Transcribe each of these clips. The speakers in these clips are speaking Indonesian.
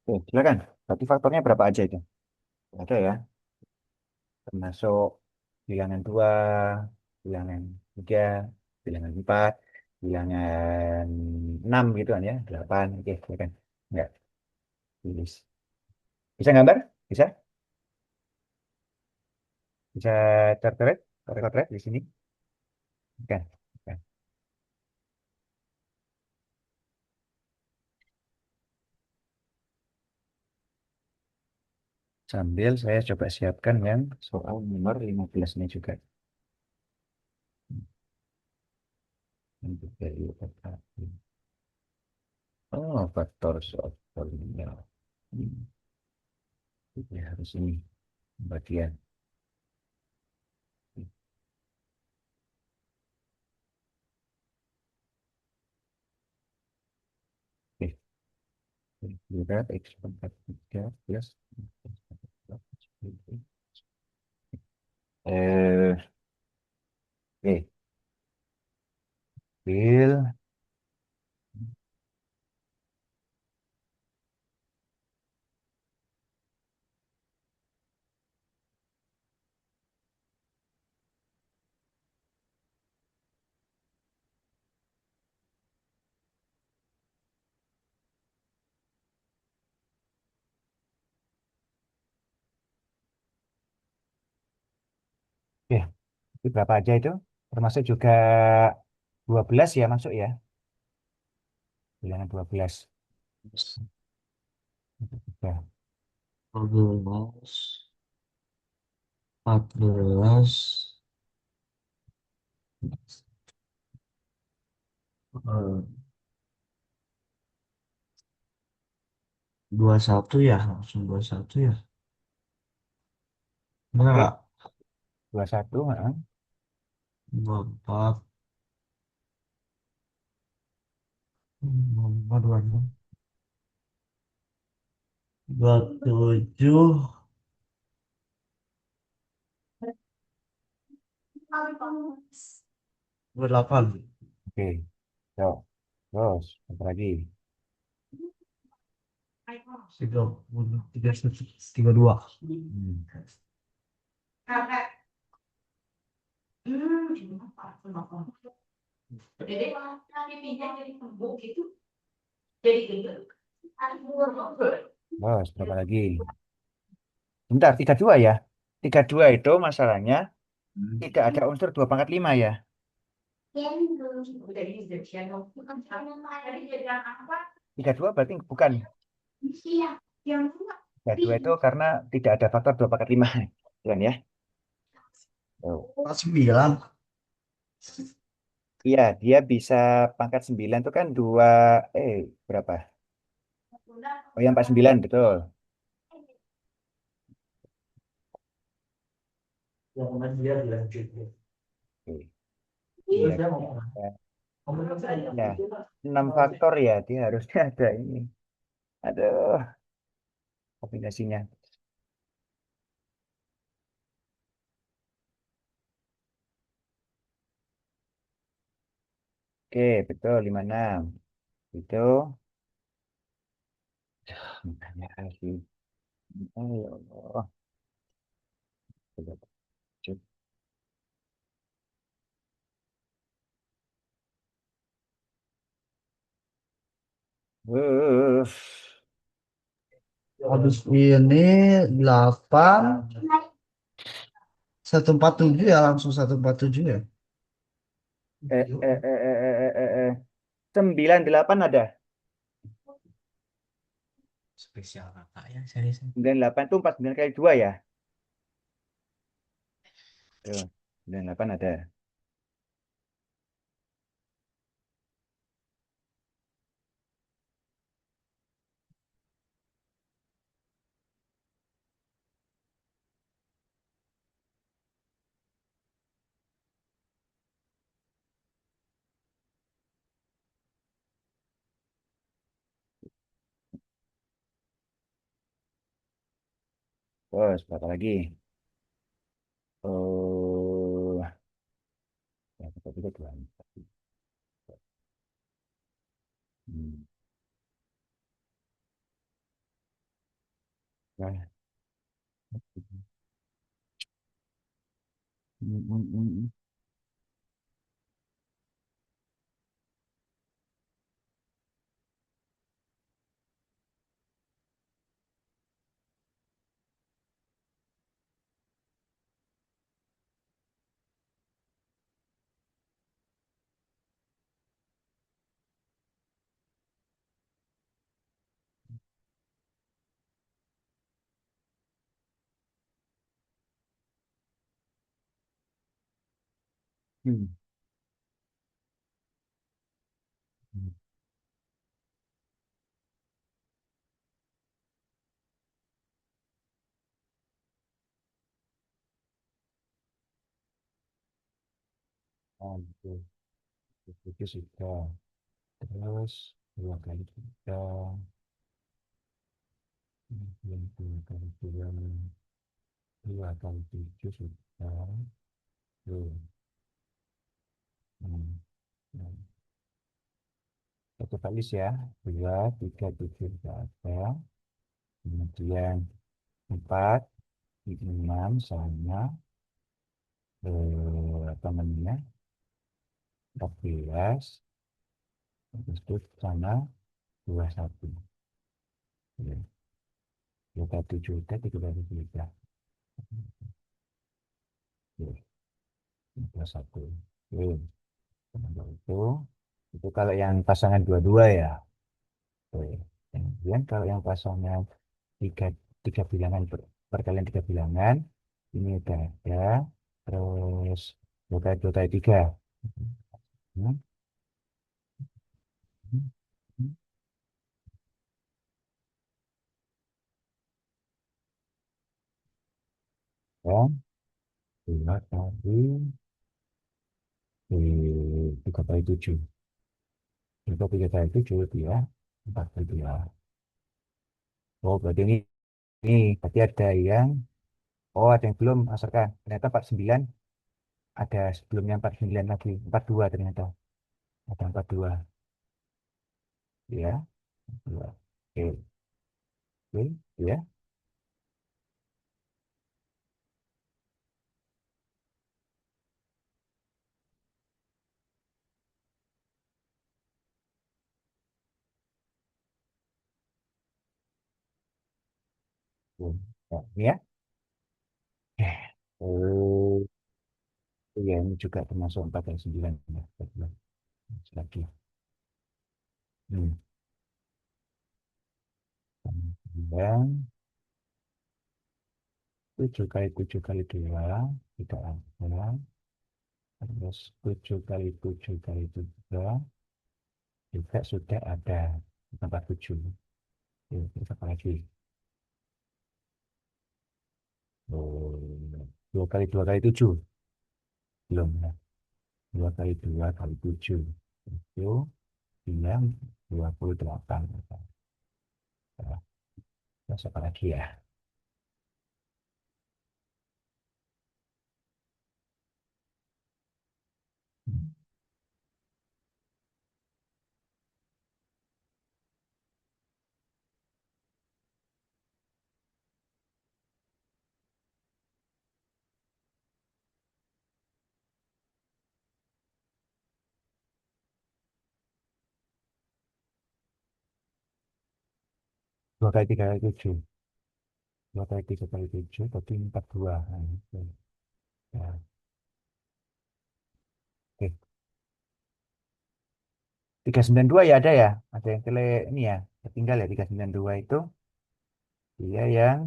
Oke, silakan. Berarti faktornya berapa aja itu? Ada ya, termasuk bilangan dua, bilangan tiga, bilangan empat, bilangan enam gitu kan ya, delapan. Oke, silakan. Enggak, tulis. Bisa gambar? Bisa? Bisa terteret? Terteret di sini? Bukan. Bukan. Sambil saya coba siapkan yang soal nomor 15 ini juga. Untuk dari oh, faktor soal polinomial. Hmm, ya harus ini bagian. Oke, kira X pangkat 3 plus oke, Bill. Oke, itu berapa aja itu? Termasuk juga 12 ya masuk ya? Bilangan 12. Oke. 12, 14, 21 ya, langsung 21 ya. Benar Oke, nggak? 21, heeh. 24, 24, 26, 27, 28, Oke, so, terus apa lagi? 30, 31, 32. Hmm. Terus berapa lagi? Bentar, 32 ya? 32 itu masalahnya tidak ada unsur 2 pangkat 5 ya? 32 berarti bukan. 32 itu karena tidak ada faktor 2 pangkat 5. Bukan ya? Oh. 49. Iya, dia bisa pangkat 9 itu kan 2, berapa? Oh, yang 49, betul. Yang mana dia bilang gitu. Oke. Terus Dia dia bisa, ngomong, ngomong saya. ya, 6 faktor ya, dia harusnya ada ini. Aduh, kombinasinya. Oke, betul, 56. Itu, makanya sih. Oh, ya Allah. Coba cek. Uh, Habis ini 8, 147 ya, langsung 147 ya. 98 ada. Spesial kakak ya, serius. 98 itu 49 kali 2 ya. Tuh, 98 ada. Terus, berapa lagi? Oh, ya, berapa itu dua. Hmm. Nah, mm, mm, mm, mm, mm. Oh, gitu. Itu sudah. Terus dua kali tiga, kemudian dua kali dua, dua kali tujuh sudah. Tuh, hmm, nah, satu kali ya. Dua, tiga, tujuh sudah ada. Kemudian empat, enam sama apa namanya? 14, habis itu sama 21. Ya, 27 udah, 13 udah. Ya, 21. Oke, kalau itu kalau yang pasangan dua-dua ya. Oke. Kemudian kalau yang pasangan tiga, tiga bilangan perkalian tiga bilangan, ini udah ada. Terus dua kali tiga. Hmm, hmm, hmm. Dan dua kali tiga kali tujuh. Tiga tiga kali tujuh dia 42. Oh, berarti ini berarti ada yang, oh ada yang belum asalkan. Ternyata 49 ada sebelumnya 49 lagi. 42 ternyata. Ada 42. Ya, dua. Oke, oke, ya. Belum. Ya, ini ya. Oh, iya ini juga termasuk 4 dan 9. Ya, betul. Lagi. Hmm. 9, 7 kali 7 kali 2, tidak ada. Terus 7 kali 7 kali 3, juga sudah ada. Tambah 7. Ya, terus apa lagi? Oh, 2 kali 2 kali 7. Belum ya. 2 kali 2 kali 7. Itu yang 28. Ya, terus apa lagi ya? Hmm. 2 kali 3 kali 7. 2 kali 3 kali 7, berarti 42. Nah, itu. Ya, oke. 392 ya ada ya. Ada yang ini ya. Tertinggal ya 392 itu. Dia yang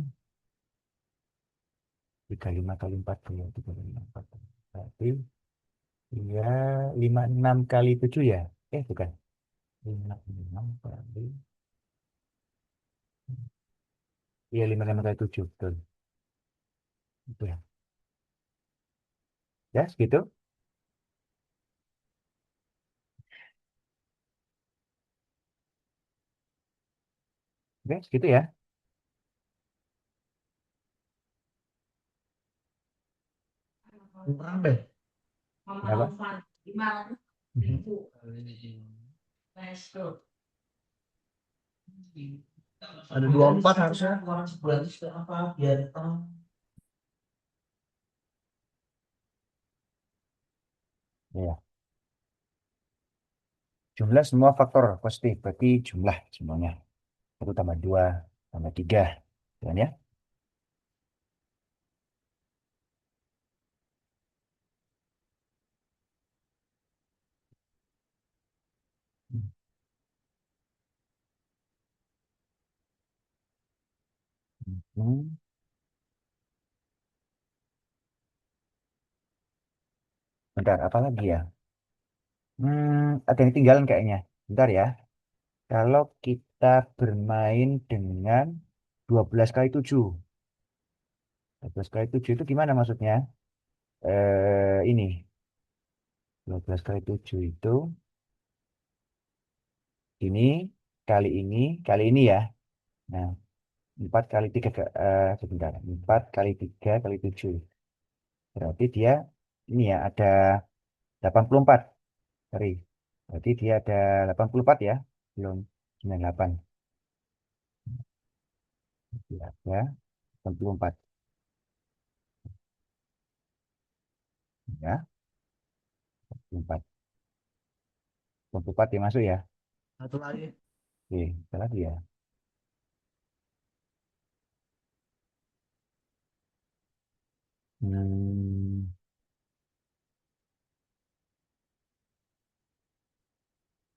35 kali 40. 35 kali 40. Berarti dia 56 kali 7 ya. Bukan. 56 kali. Iya 56 kali 7. Betul. Itu ya. Ya segitu. Oke segitu ya. Kurang deh. Berapa? Mhm. Ada 24 harusnya. Ya. Jumlah semua faktor positif, berarti jumlah semuanya. Satu tambah dua, tambah tiga. Dan ya. Hmm. Bentar, apa lagi ya? Ada yang tinggalan kayaknya. Bentar ya. Kalau kita bermain dengan 12 kali 7, 12 kali 7 itu gimana maksudnya? Ini 12 kali 7 itu ini ini kali ini ya. Nah, 4 kali 3 sebentar. 4 kali 3 kali 7. Berarti dia ini ya ada 84. Sorry. Berarti dia ada 84 ya. Belum 98. Dia ada 84 ya. 84. 84 ya masuk ya. Satu lagi. Oke, salah dia. Hmm.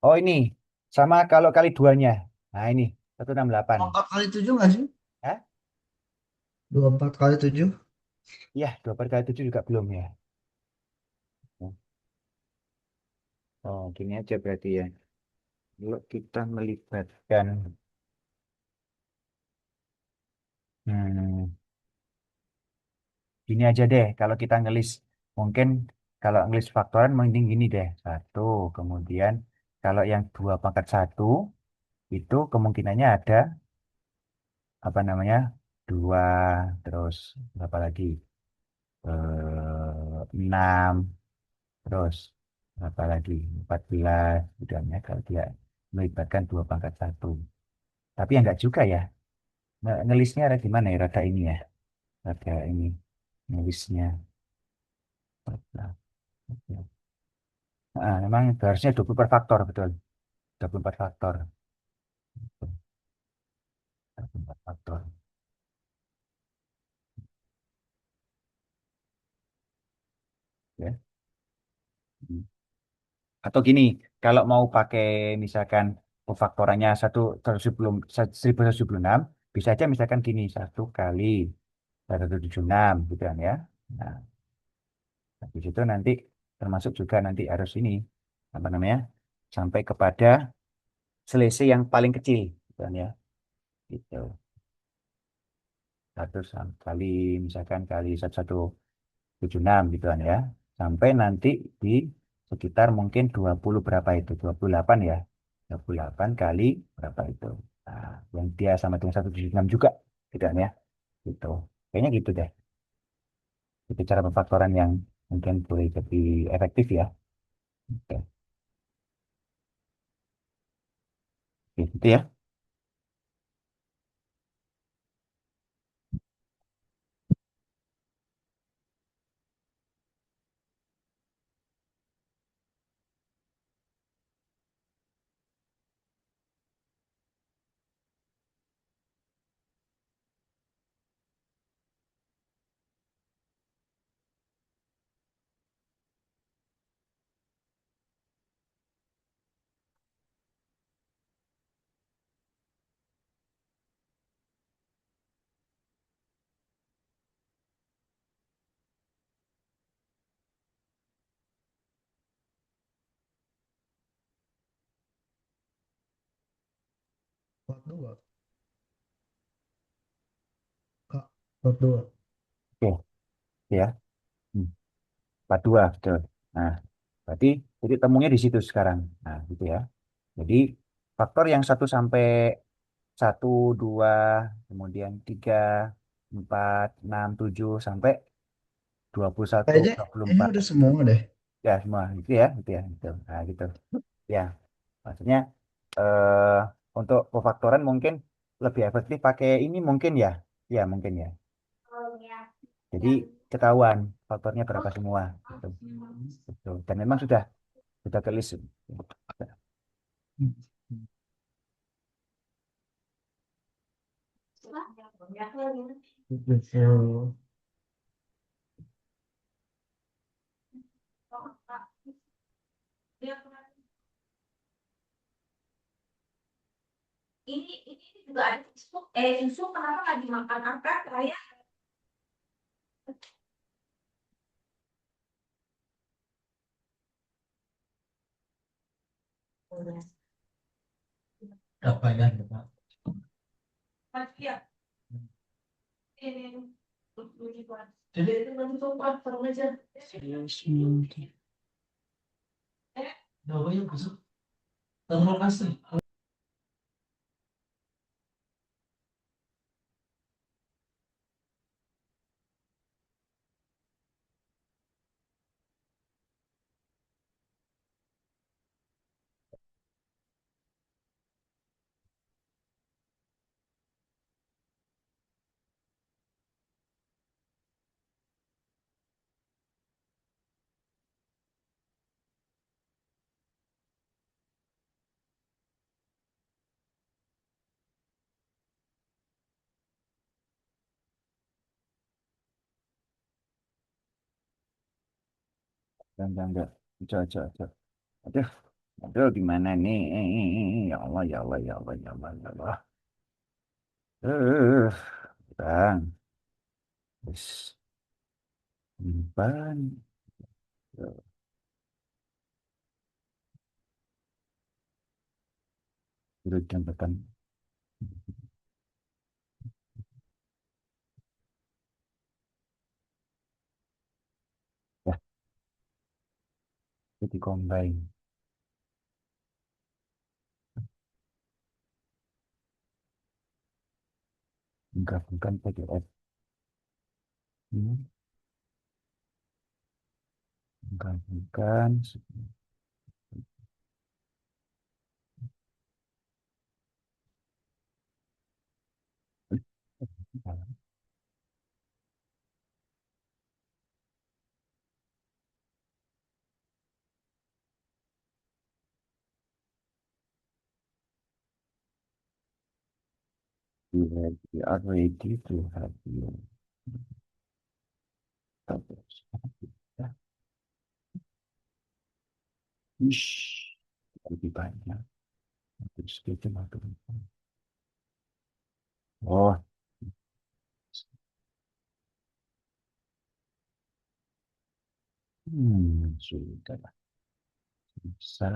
Oh ini sama kalau kali duanya. Nah ini 168. 24 kali 7 nggak sih? Hah? 24 kali 7. Iya, 2 per kali 7 juga belum ya. Oh, gini aja berarti ya. Kalau kita melibatkan, hmm, gini aja deh. Kalau kita ngelis, mungkin kalau ngelis faktoran mending gini deh. Satu, kemudian kalau yang 2 pangkat 1 itu kemungkinannya ada apa namanya 2, terus berapa lagi? 6, terus berapa lagi? 14, udahnya kalau dia melibatkan 2 pangkat 1. Tapi ya enggak juga ya. Ngelisnya ada gimana ya? Rada ini ya. Rada ini. Ngelisnya. Nah, memang itu harusnya 20 per faktor, betul. 24 faktor. 24 faktor. Ya. Hmm. Atau gini, kalau mau pakai misalkan pemfaktorannya 1176, bisa aja misalkan gini, 1 kali 176 gitu kan ya. Nah, habis itu nanti termasuk juga nanti harus ini, apa namanya, sampai kepada selisih yang paling kecil gitu kan ya. Gitu. 1 kali misalkan kali 1176 gitu kan ya. Sampai nanti di sekitar mungkin 20 berapa itu? 28 ya. 28 kali berapa itu? Nah, yang dia sama dengan 176 juga gitu kan ya. Gitu. Kayaknya gitu deh. Itu cara pemfaktoran yang mungkin boleh lebih efektif ya. Oke. Oke, gitu ya. Part 2. Kak, part 2. Oke, ya. Hmm. 42, betul. Nah, berarti titik temunya di situ sekarang. Nah, gitu ya. Jadi faktor yang 1 sampai 1, 2, kemudian 3, 4, 6, 7 sampai 21, Kayaknya dua puluh ini empat udah semua deh. Ya, semua gitu ya, gitu ya, gitu. Nah, gitu. Ya, maksudnya eh untuk pemfaktoran mungkin lebih efektif pakai ini mungkin ya. Ya, mungkin ya. Jadi ketahuan faktornya berapa semua. Gitu. Betul. Dan memang sudah ke list. Betul. Ini juga ada susu. Susu kenapa nggak dimakan angkat kayak Apa ya, Pak? pasti ya ini jadi itu nanti tuh platform aja. Apa yang busuk? Terima kasih. Enggak. Cocok. Aduh, aduh gimana nih? Ya Allah, ya Allah, ya Allah, ya Allah, ya Allah. Eh, Bang, wis nyimpan. Udah jam depan. Ya, itu combine. Menggabungkan PDF. Hmm, menggabungkan. We are ready to have you. Ya, ish, lebih banyak. Terus gitu, oh, sudah lah. Bisa.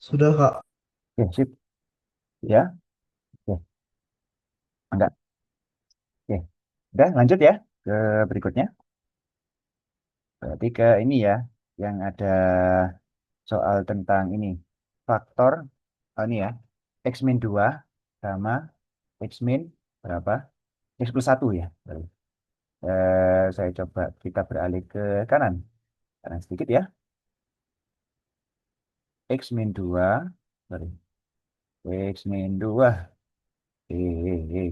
Sudah, Kak. Oke, sip. Ya, oke. Enggak. Oke. Udah, lanjut ya ke berikutnya. Berarti ke ini ya, yang ada soal tentang ini. Faktor, ini ya, X min 2 sama X min berapa? X plus 1 ya. Saya coba kita beralih ke kanan. Kanan sedikit ya. X min 2, sorry. X min 2.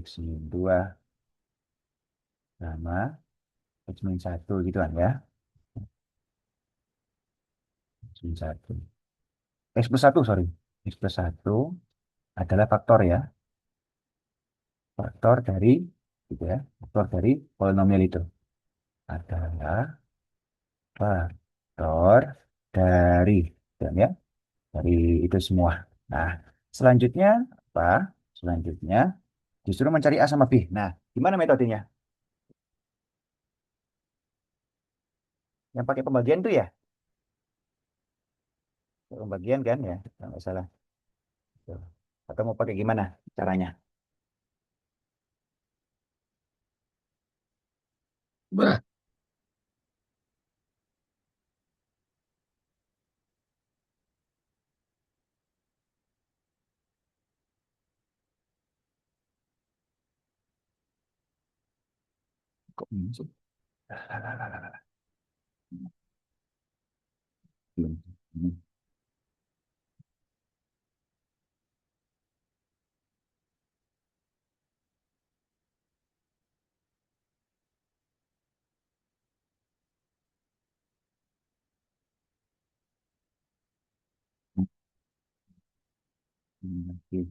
X min 2 sama X min 1 gitu kan ya. X min 1. X plus 1, sorry. X plus 1 adalah faktor ya. Faktor dari, gitu ya. Faktor dari polinomial itu. Adalah faktor dari, gitu ya. Dari itu semua. Nah, selanjutnya apa? Selanjutnya disuruh mencari A sama B. Nah, gimana metodenya? Yang pakai pembagian tuh ya? Pembagian kan ya? Kalau nggak salah. Tuh. Atau mau pakai gimana caranya? Bah, Kok masuk? Lah, lah, lah, lah, lah. Belum. Hmm. Oke.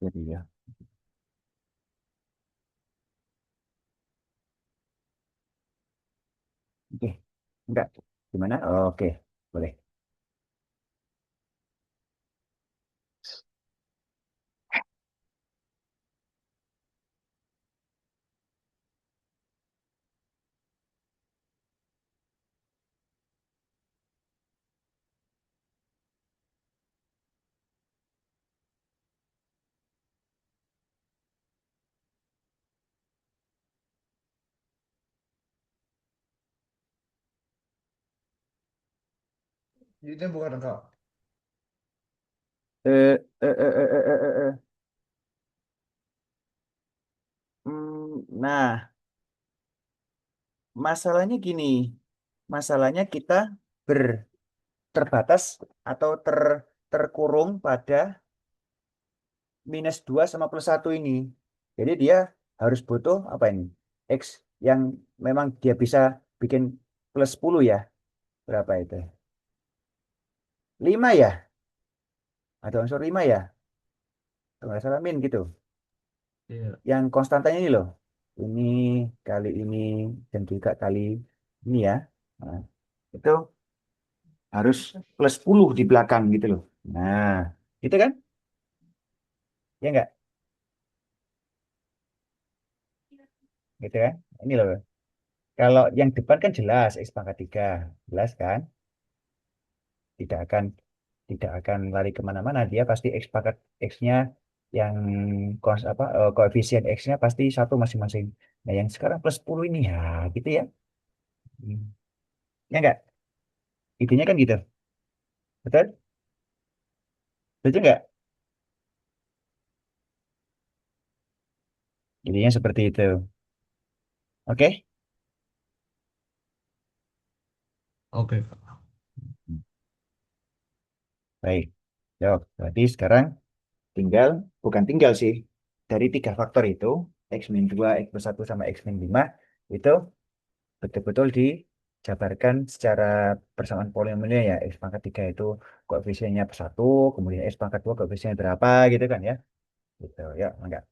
Jadi ya. Oke. Enggak. Gimana? Oke. Boleh. ini bukan engkau. Eh, eh, eh, eh, eh, eh, eh. Nah, masalahnya gini. Masalahnya kita ber terbatas atau terkurung pada -2 sama +1 ini. Jadi dia harus butuh apa ini? X yang memang dia bisa bikin +10 ya. Berapa itu? 5 ya? Ada unsur 5 ya? Kalau nggak salah min gitu. Iya. Yang konstantanya ini loh. Ini kali ini dan juga kali ini ya. Nah, itu harus +10 di belakang gitu loh. Nah, gitu kan? Ya enggak? Gitu kan? Ini loh. Kalau yang depan kan jelas X pangkat 3. Jelas kan? Tidak akan lari kemana-mana. Dia pasti X pangkat X-nya yang koefisien X-nya pasti satu masing-masing. Nah, yang sekarang +10 ini ya gitu ya. Hmm. Ya enggak? Intinya kan gitu. Betul? Betul enggak? Intinya seperti itu. Oke? Oke, Kak. Baik. Jawab. Berarti sekarang tinggal, bukan tinggal sih. Dari 3 faktor itu, X-2, X+1, sama X-5, itu betul-betul dijabarkan secara persamaan polinomialnya ya. X pangkat 3 itu koefisiennya +1, kemudian X pangkat 2 koefisiennya berapa gitu kan ya. Gitu. Ya, enggak.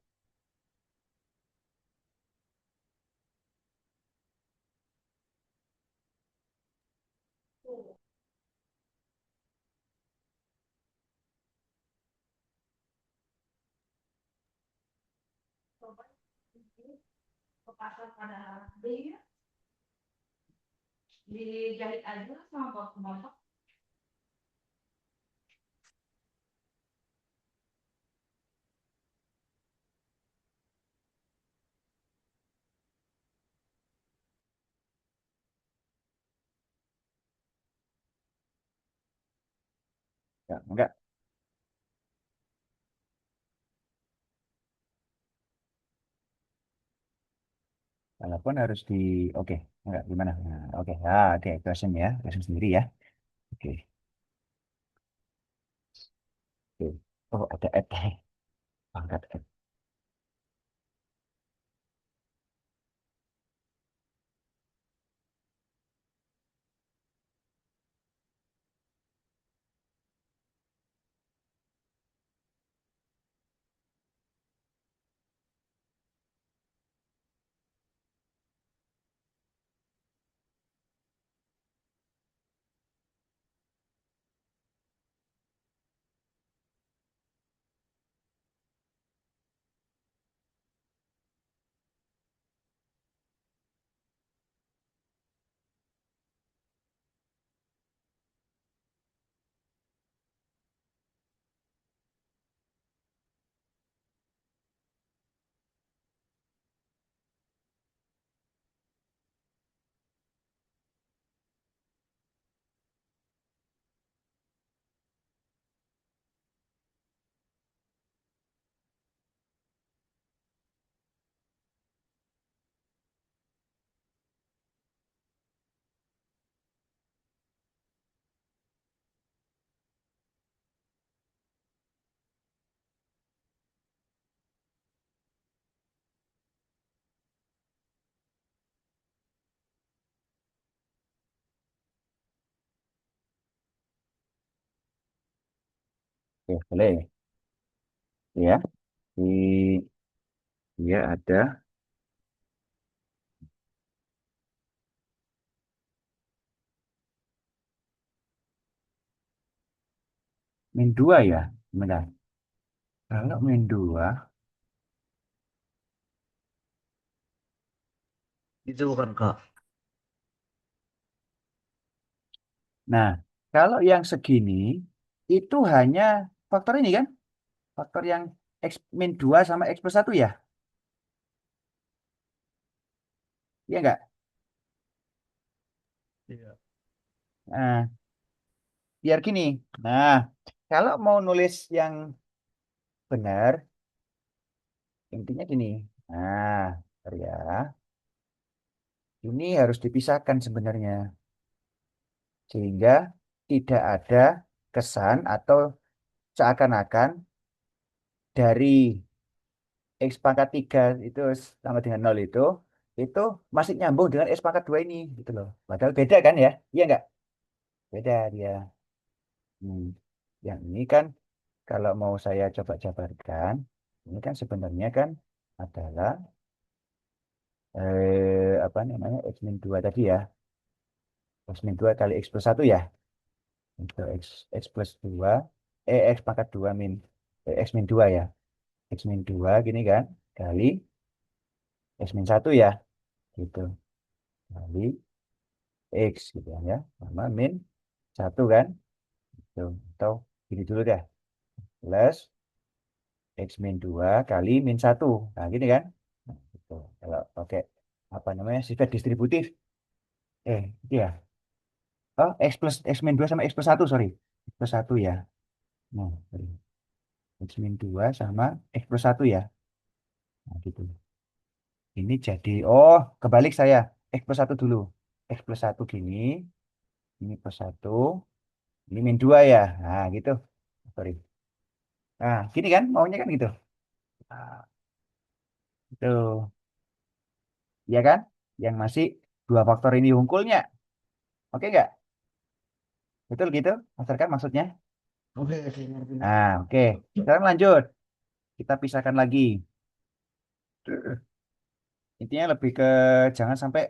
Coba kepasang pada B ya, dijahit aja sama bapak-bapak. Ya, enggak. Walaupun harus oke, enggak gimana? Nah, oke, ya, oke, question ya, question sendiri ya. Oke, oke. Oh, ada add, pangkat add. Oke, boleh. Ya, di dia ada min 2 ya. Benar. Kalau min 2, Itu bukan Kak. nah, kalau yang segini itu hanya faktor ini kan? Faktor yang X min 2 sama X plus 1 ya? Iya enggak? Iya. Nah, biar gini. Nah, kalau mau nulis yang benar, intinya gini. Nah, bentar ya. Ini harus dipisahkan sebenarnya. Sehingga tidak ada kesan atau seakan-akan dari X pangkat 3 itu sama dengan 0 itu masih nyambung dengan X pangkat 2 ini gitu loh. Padahal beda kan ya? Iya enggak? Beda dia. Hmm. Yang ini kan kalau mau saya coba jabarkan, ini kan sebenarnya kan adalah apa namanya X min 2 tadi ya. X min 2 kali X plus 1 ya. Itu X plus 2 X pangkat 2 X min 2 ya. X min 2 gini kan kali X min 1 ya. Gitu. Kali X gitu kan ya. Sama min 1 kan. Tuh. Atau gini dulu deh. Plus X min 2 kali min 1. Nah gini kan. Nah, gitu. Kalau pakai apa namanya sifat distributif. Itu ya. Oh, X min 2 sama X plus 1 sorry. X plus 1 ya. Nah, sorry. X min 2 sama X plus 1 ya. Nah, gitu. Ini jadi, oh, kebalik saya. X plus 1 dulu. X plus 1 gini, ini plus 1, ini min 2 ya. Nah, gitu. Sorry. Nah, gini kan, maunya kan gitu. Nah, itu. Ya kan? Yang masih dua faktor ini unggulnya. Oke nggak? Betul gitu? Maksudkan maksudnya? Oke, oke, ngerti, ngerti. Nah, oke. Sekarang lanjut. Kita pisahkan lagi. Intinya lebih ke jangan sampai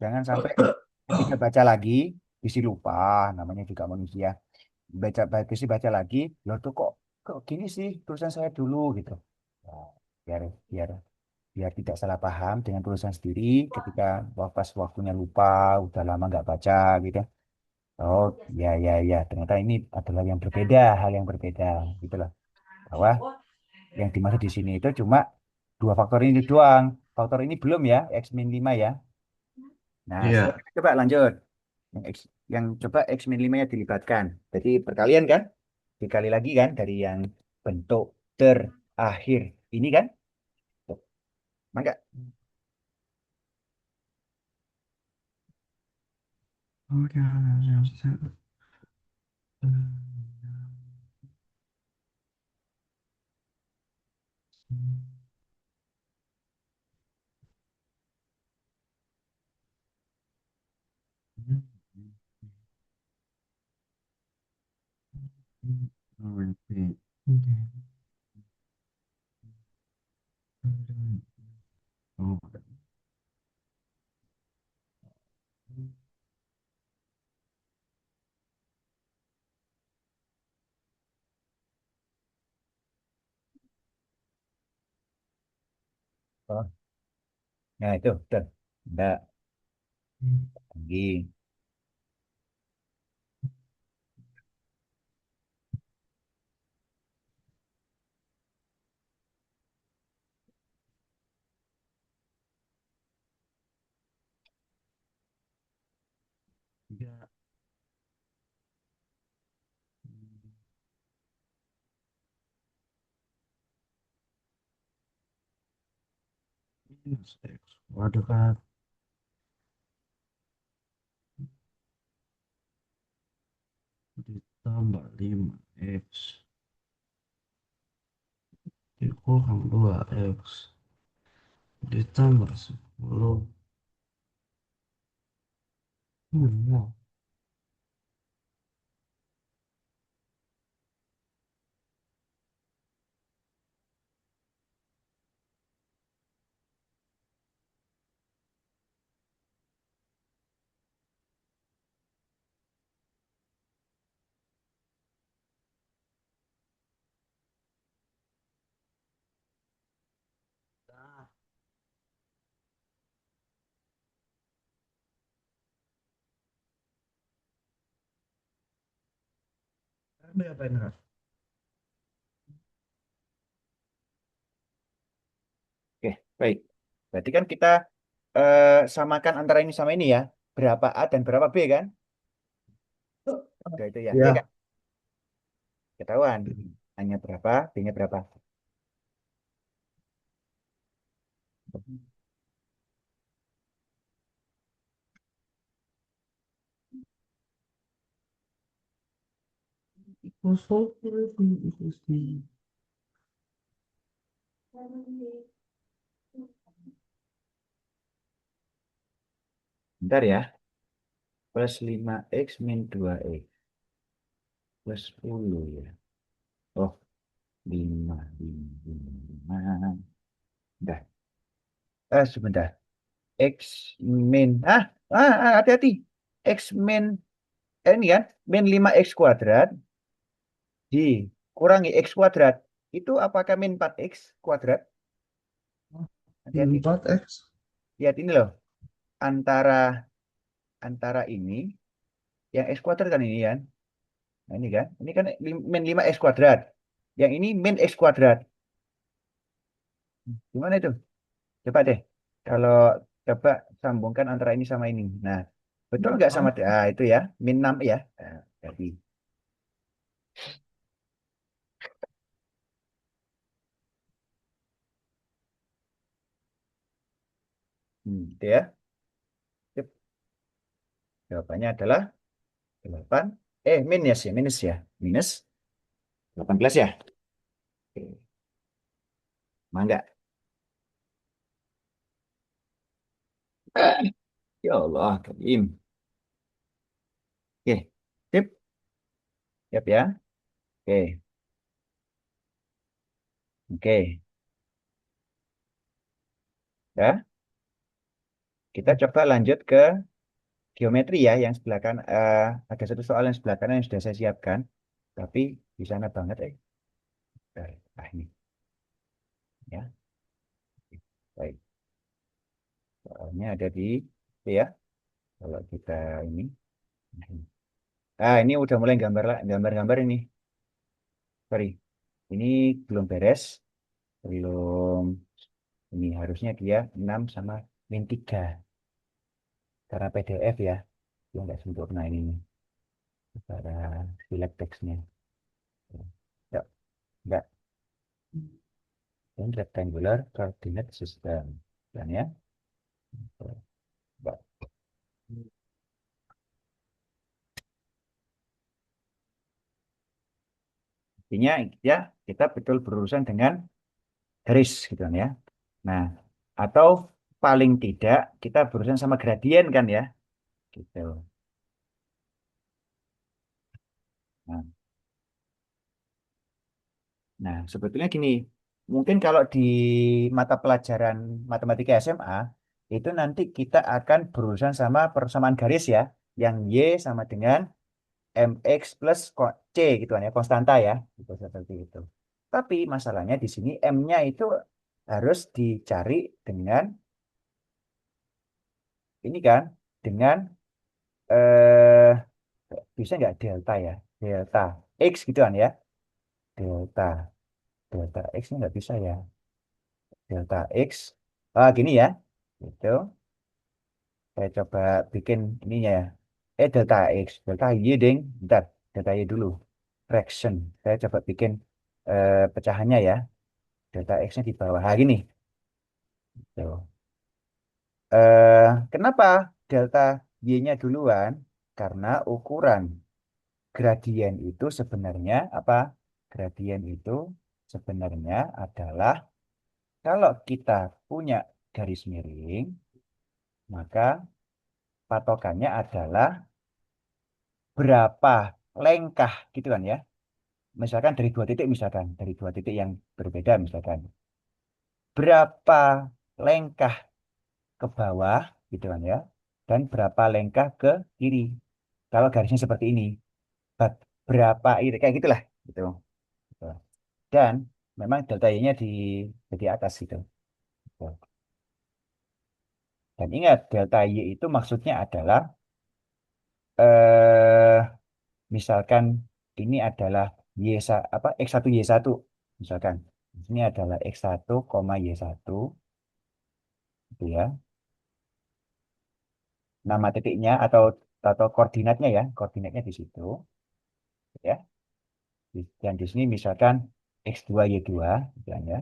jangan sampai ketika baca lagi, isi lupa, namanya juga manusia. Baca lagi, loh tuh kok gini sih tulisan saya dulu gitu. Nah, biar biar biar tidak salah paham dengan tulisan sendiri ketika pas waktunya lupa udah lama nggak baca gitu. Oh ya ya ya ternyata ini adalah yang berbeda, hal yang berbeda gitu loh. Bahwa yang dimaksud di sini itu cuma dua faktor ini doang. Faktor ini belum ya, X min 5 ya. Nah, sekarang Iya. kita coba lanjut. Yang coba X min 5 nya dilibatkan. Jadi perkalian kan? Dikali lagi kan dari yang bentuk terakhir ini kan? Tuh, maka Oke. oh, nah itu betul. Enggak lagi. Waduh kan ditambah 5x dikurang 2x ditambah 10. Ya. Ada apa ini? Oke, baik. Berarti kan kita samakan antara ini sama ini ya. Berapa A dan berapa B kan? Udah itu ya. Ya kan? Ya. Ketahuan. Hanya berapa, B-nya berapa. Bentar ya. Plus 5X min 2X. Plus 10 ya. Oh, 5, 5, 5, 5. Udah. Sebentar. X min. Hati-hati. X min. Ini kan. Min 5X kuadrat. Dikurangi X kuadrat. Itu apakah min 4X kuadrat? Hati-hati. 4X. Lihat ini loh. Antara antara ini. Yang X kuadrat kan ini kan. Nah ini kan. Ini kan min 5X kuadrat. Yang ini min X kuadrat. Gimana itu? Coba deh. Kalau coba sambungkan antara ini sama ini. Nah, betul nggak sama? Itu ya. Min 6 ya. Nah, jadi. Itu ya. Sip. Jawabannya adalah 8. Minus ya. Minus ya. Minus 18 ya. Oke. Mangga. Ya Allah. Karim. Oke. Sip. Siap ya. Oke. Oke. Ya. Kita coba lanjut ke geometri ya. Yang sebelah kanan. Ada satu soal yang sebelah kanan yang sudah saya siapkan. Tapi di sana banget. Ini. Ya. Baik. Soalnya ada di itu ya. Kalau kita ini. Nah, ini. Ini udah mulai gambar lah, gambar-gambar ini. Sorry. Ini belum beres. Belum. Ini harusnya dia 6 sama min 3. Karena PDF ya. Dia nggak sempurna ini. Cara select teksnya. Ya, enggak. Ini rectangular coordinate system. Dan ya. Coba. Intinya ya kita betul berurusan dengan garis gitu kan ya. Nah, atau paling tidak kita berurusan sama gradien kan ya, gitu. Nah, sebetulnya gini, mungkin kalau di mata pelajaran matematika SMA itu nanti kita akan berurusan sama persamaan garis ya, yang Y sama dengan MX plus C gitu kan ya, konstanta ya, gitu, seperti itu. Tapi masalahnya di sini M-nya itu harus dicari dengan ini kan, dengan eh bisa nggak delta ya? Delta X gitu kan ya? Delta. Delta X ini nggak bisa ya. Delta X. Gini ya. Itu. Saya coba bikin ininya ya. Delta X. Delta Y, ding. Bentar. Delta Y dulu. Fraction. Saya coba bikin pecahannya ya. Delta X-nya di bawah. Gini. Tuh. Kenapa delta Y-nya duluan? Karena ukuran gradien itu sebenarnya apa? Gradien itu sebenarnya adalah kalau kita punya garis miring, maka patokannya adalah berapa lengkah gitu kan ya. Misalkan dari dua titik misalkan, dari dua titik yang berbeda misalkan. Berapa lengkah ke bawah gitu kan ya. Dan berapa lengkah ke kiri. Kalau garisnya seperti ini. Berapa itu kayak gitulah gitu. Gitu. Dan memang delta Y-nya di atas gitu. Gitu. Dan ingat, delta Y itu maksudnya adalah eh, misalkan ini adalah X1 Y1 misalkan. Ini adalah X1, Y1 gitu ya. Nama titiknya atau koordinatnya ya, koordinatnya di situ ya. Dan di sini misalkan X2 Y2 misalnya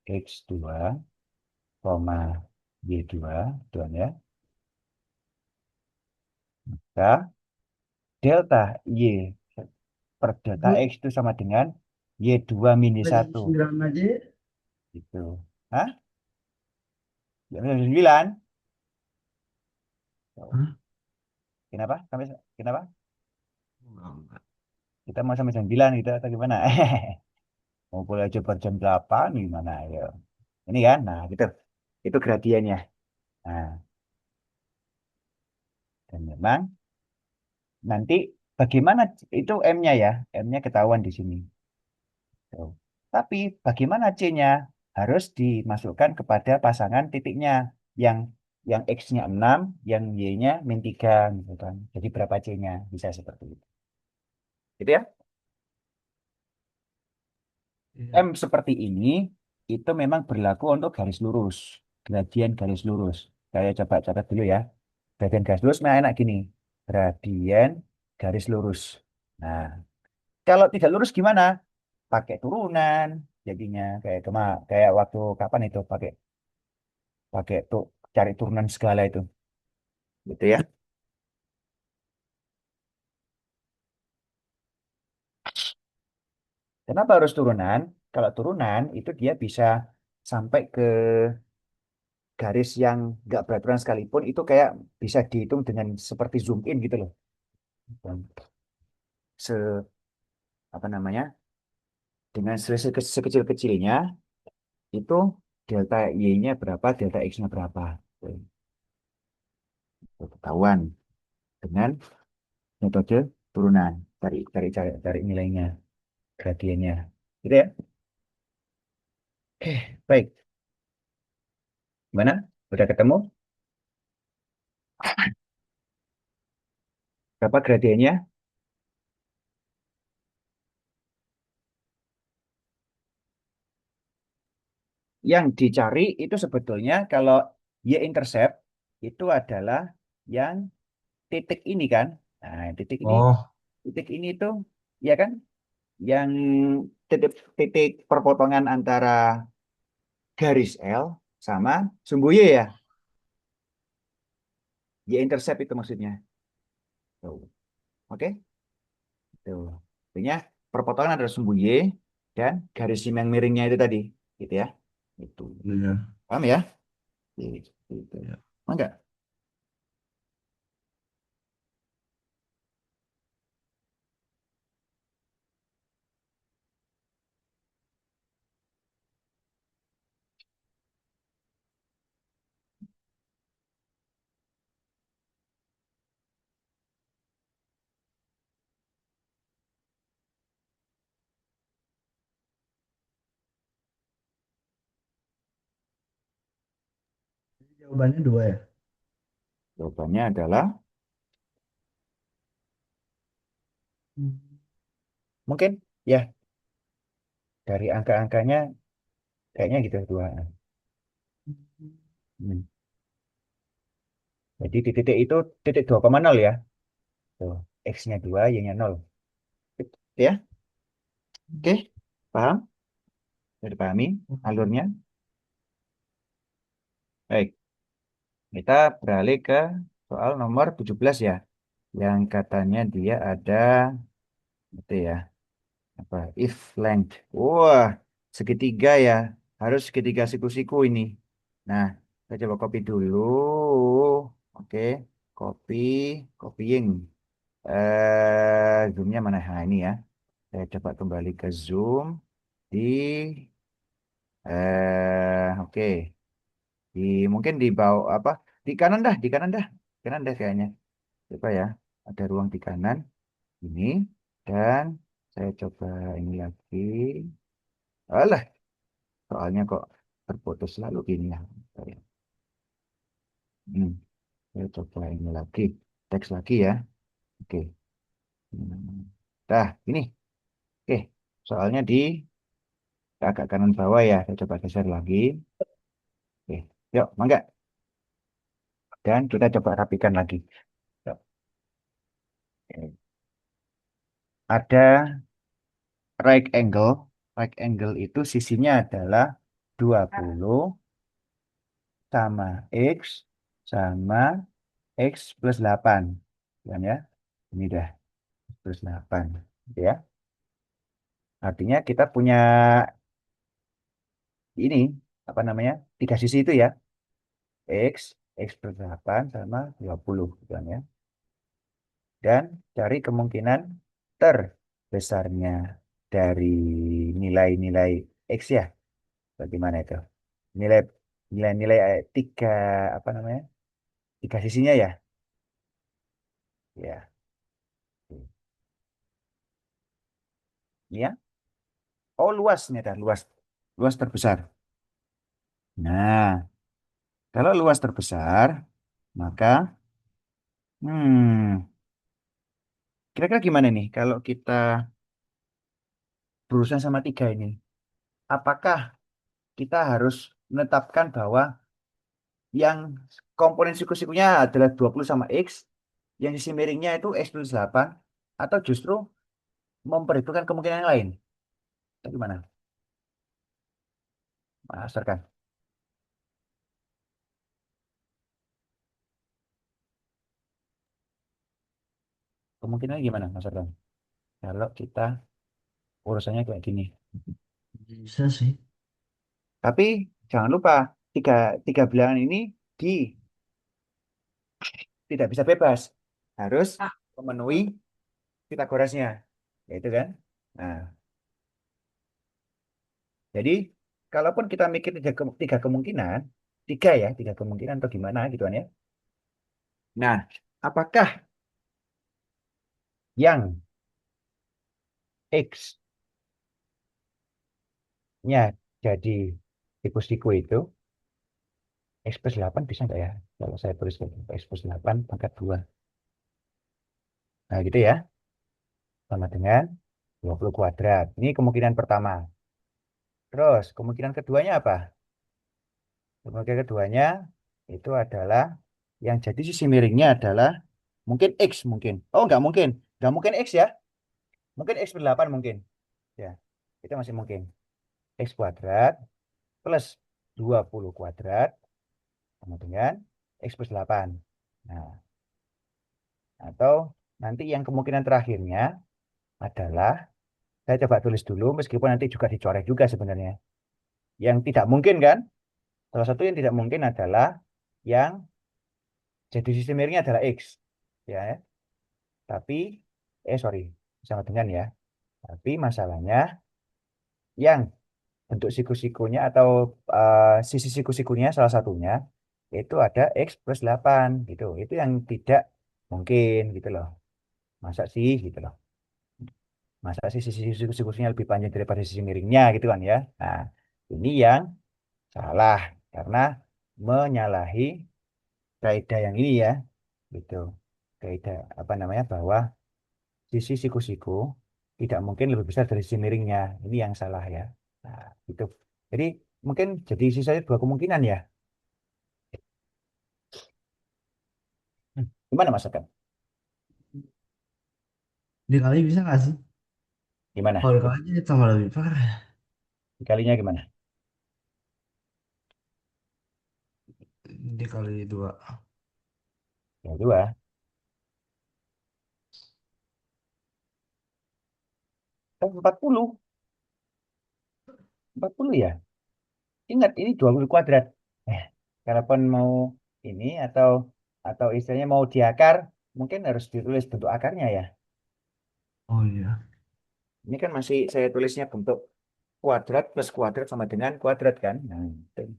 X2, Y2 tuan ya. Maka delta Y per delta Itu X itu sama dengan Y2 min bagi Y1 sembilan aja. gitu. Hah? Jam 9. Tuh. Hah? Kenapa? Kenapa? Enggak. Kita mau sampai jam 9 gitu atau gimana? Mau mulai coba jam 8 gimana? Ayo. Ini kan? Nah, gitu. Itu gradiennya. Nah, dan memang nanti bagaimana itu M-nya ya? M-nya ketahuan di sini. Tuh. Tapi bagaimana C-nya? Harus dimasukkan kepada pasangan titiknya yang X-nya 6, yang Y-nya min 3 gitu kan. Jadi berapa C-nya? Bisa seperti itu. Gitu ya? M Iya. seperti ini itu memang berlaku untuk garis lurus, gradien garis lurus. Saya coba catat dulu ya. Gradien garis lurus nah enak gini. Gradien garis lurus. Nah, kalau tidak lurus gimana? Pakai turunan jadinya kayak waktu kapan itu pakai pakai tuh cari turunan segala itu. Gitu ya. Kenapa harus turunan? Kalau turunan itu dia bisa sampai ke garis yang nggak beraturan sekalipun itu kayak bisa dihitung dengan seperti zoom in gitu loh. Dan apa namanya? Dengan sekecil-kecilnya itu delta Y-nya berapa, delta X-nya berapa. Itu ketahuan dengan metode turunan. Cari nilainya, gradiennya. Gitu ya. Baik. Gimana? Udah ketemu? Berapa gradiennya? Yang dicari itu sebetulnya kalau Y-intercept itu adalah yang titik ini kan. Nah, Oh, titik ini itu ya kan yang titik titik perpotongan antara garis L sama sumbu Y ya. Y-intercept itu maksudnya. Tuh. Oke? Tuh. Artinya perpotongan antara sumbu Y dan garis yang miringnya itu tadi. Gitu ya. Itu. iya. Paham ya? Gitu. Iya. Enggak? Jadi jawabannya dua ya. Jawabannya adalah Hmm. mungkin ya dari angka-angkanya kayaknya gitu dua. Hmm. Jadi di titik itu titik 2,0 ya. Tuh, X-nya 2, Y-nya 0. Gitu ya. Oke, paham? Sudah dipahami alurnya? Baik, kita beralih ke soal nomor 17 ya. Yang katanya dia ada itu ya, apa? If length. Wah, segitiga ya. Harus segitiga siku-siku ini. Nah, kita coba copy dulu. Oke, copy, copying. Zoomnya mana? Nah, ini ya. Saya coba kembali ke zoom di oke. Di mungkin di bawah apa? Di kanan dah, di kanan dah. Kanan dah kayaknya. Coba ya. Ada ruang di kanan ini dan saya coba ini lagi. Alah, soalnya kok terputus selalu gini ya. Saya, hmm, saya coba ini lagi. Teks lagi ya. Oke. Hmm. Dah, ini. Oke, soalnya di agak kanan bawah ya. Saya coba geser lagi. Oke, yuk, mangga. Dan kita coba rapikan lagi. Yuk. Oke. Ada right angle. Right angle itu sisinya adalah 20 sama X sama X plus 8. Kan ya? Ini dah plus 8. Gitu ya. Artinya kita punya ini, apa namanya? Tiga sisi itu ya. X, X plus 8 sama 20. Kan ya. Dan cari kemungkinan terbesarnya dari nilai-nilai X ya. Bagaimana itu? Nilai nilai-nilai tiga apa namanya? Tiga sisinya ya. Ya. Ya. Oh, luas nih ada luas. Luas terbesar. Nah, kalau luas terbesar, maka hmm, kira-kira gimana nih kalau kita berurusan sama tiga ini? Apakah kita harus menetapkan bahwa yang komponen siku-sikunya adalah 20 sama X, yang sisi miringnya itu X plus 8, atau justru memperhitungkan kemungkinan yang lain? Atau gimana? Masterkan. Kemungkinannya gimana, Masterkan? Kalau kita urusannya kayak gini. Bisa sih. Tapi jangan lupa, tiga, tiga bilangan ini di tidak bisa bebas. Harus memenuhi Pitagorasnya. Itu kan? Nah, jadi kalaupun kita mikir tiga kemungkinan, tiga kemungkinan atau gimana gitu kan ya. Nah, apakah yang X-nya jadi siku-siku itu, X plus 8 bisa nggak ya? Kalau saya tulis kayak gitu, X plus 8 pangkat 2. Nah, gitu ya. Sama dengan 20 kuadrat. Ini kemungkinan pertama. Terus, kemungkinan keduanya apa? Kemungkinan keduanya itu adalah yang jadi sisi miringnya adalah mungkin X mungkin. Oh, nggak mungkin. Nggak mungkin X ya. Mungkin X per 8 mungkin. Ya, itu masih mungkin. X kuadrat plus 20 kuadrat sama dengan X plus 8. Nah, atau nanti yang kemungkinan terakhirnya adalah, saya coba tulis dulu meskipun nanti juga dicoret juga sebenarnya. Yang tidak mungkin kan? Salah satu yang tidak mungkin adalah yang jadi sisi miringnya adalah X. Ya, tapi, sorry, sama dengan ya. Tapi masalahnya yang bentuk siku-sikunya atau sisi siku-sikunya salah satunya itu ada X plus 8 gitu. Itu yang tidak mungkin gitu loh. Masa sih gitu loh. Masa sih sisi siku-sikunya lebih panjang daripada sisi miringnya gitu kan ya. Nah, ini yang salah karena menyalahi kaidah yang ini ya. Gitu. Kaidah apa namanya bahwa sisi siku-siku tidak mungkin lebih besar dari sisi miringnya. Ini yang salah ya. Nah, itu. Jadi mungkin jadi sisanya dua kemungkinan ya. Gimana Mas Akan? Dikali bisa nggak sih? Gimana? Kalau dikali aja tambah lebih parah. Kalinya gimana? Dikali dua. Ya dua. 40. 40 ya. Ingat ini 20 kuadrat. Eh, kalaupun mau ini atau istilahnya mau diakar, mungkin harus ditulis bentuk akarnya ya. Oh iya. Ini kan masih saya tulisnya bentuk kuadrat plus kuadrat sama dengan kuadrat kan. Nah, itu.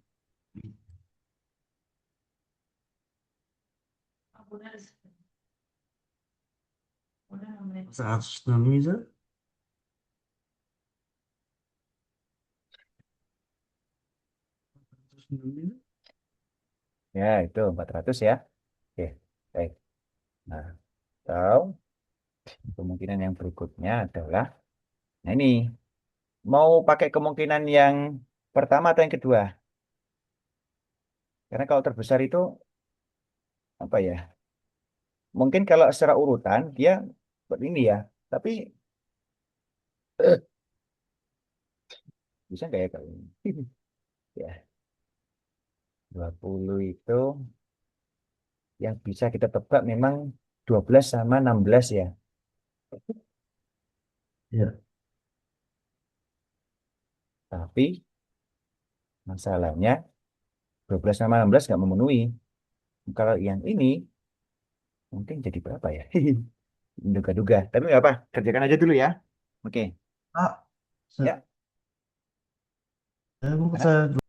Seratus enam bisa. 106 bisa. Ya, itu 400 ya. Oke, baik. Nah, tahu. Kemungkinan yang berikutnya adalah, nah ini, mau pakai kemungkinan yang pertama atau yang kedua? Karena kalau terbesar itu, apa ya? Mungkin kalau secara urutan, dia seperti ini ya. Tapi, bisa nggak ya kalau ini? Ya, 20 itu yang bisa kita tebak memang 12 sama 16 ya. Ya, Tapi masalahnya 12 sama 16 nggak memenuhi. Kalau yang ini mungkin jadi berapa ya? Duga-duga. Tapi nggak apa, kerjakan aja dulu ya. Oke, Pak, ya. saya mau Mana? pertanyaan dulu.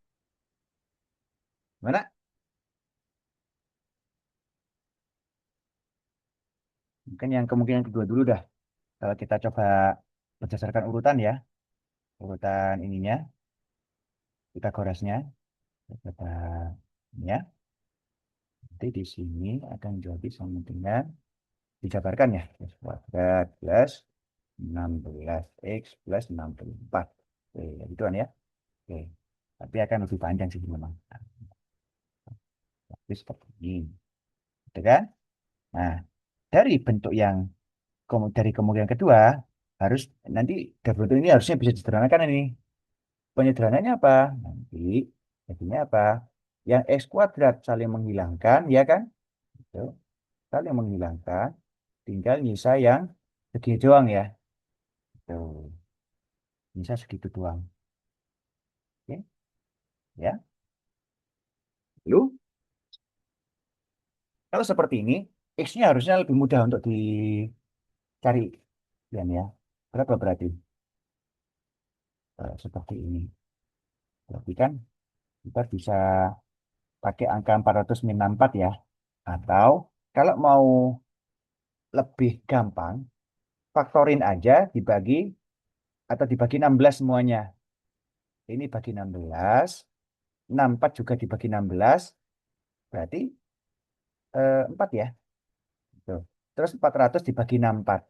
Mana? Mungkin yang kemungkinan kedua dulu dah. Kalau kita coba berdasarkan urutan ya. Urutan ininya, Pitagorasnya. Coba ini ya. Nanti di sini akan jadi sama dengan dijabarkan ya. X kuadrat plus 16x plus 64. Oke, ya gituan ya. Oke. Tapi akan lebih panjang sih memang. Tapi seperti ini. Gitu kan? Nah, dari bentuk yang dari kemungkinan kedua, harus nanti dari bentuk ini harusnya bisa disederhanakan ini. Penyederhanaannya apa? Nanti jadinya apa? Yang x kuadrat saling menghilangkan, ya kan? Itu, saling menghilangkan. Tinggal nyisa yang segini doang ya. Tuh, nyisa segitu doang. Oke, ya. Lalu, kalau seperti ini, x-nya harusnya lebih mudah untuk dicari. Dan ya, berapa berarti? Seperti ini. Berarti kan kita bisa pakai angka 400 min 64 ya. Atau kalau mau lebih gampang, faktorin aja dibagi atau dibagi 16 semuanya. Ini bagi 16, 64 juga dibagi 16, berarti 4 ya. Tuh. Terus 400 dibagi 64.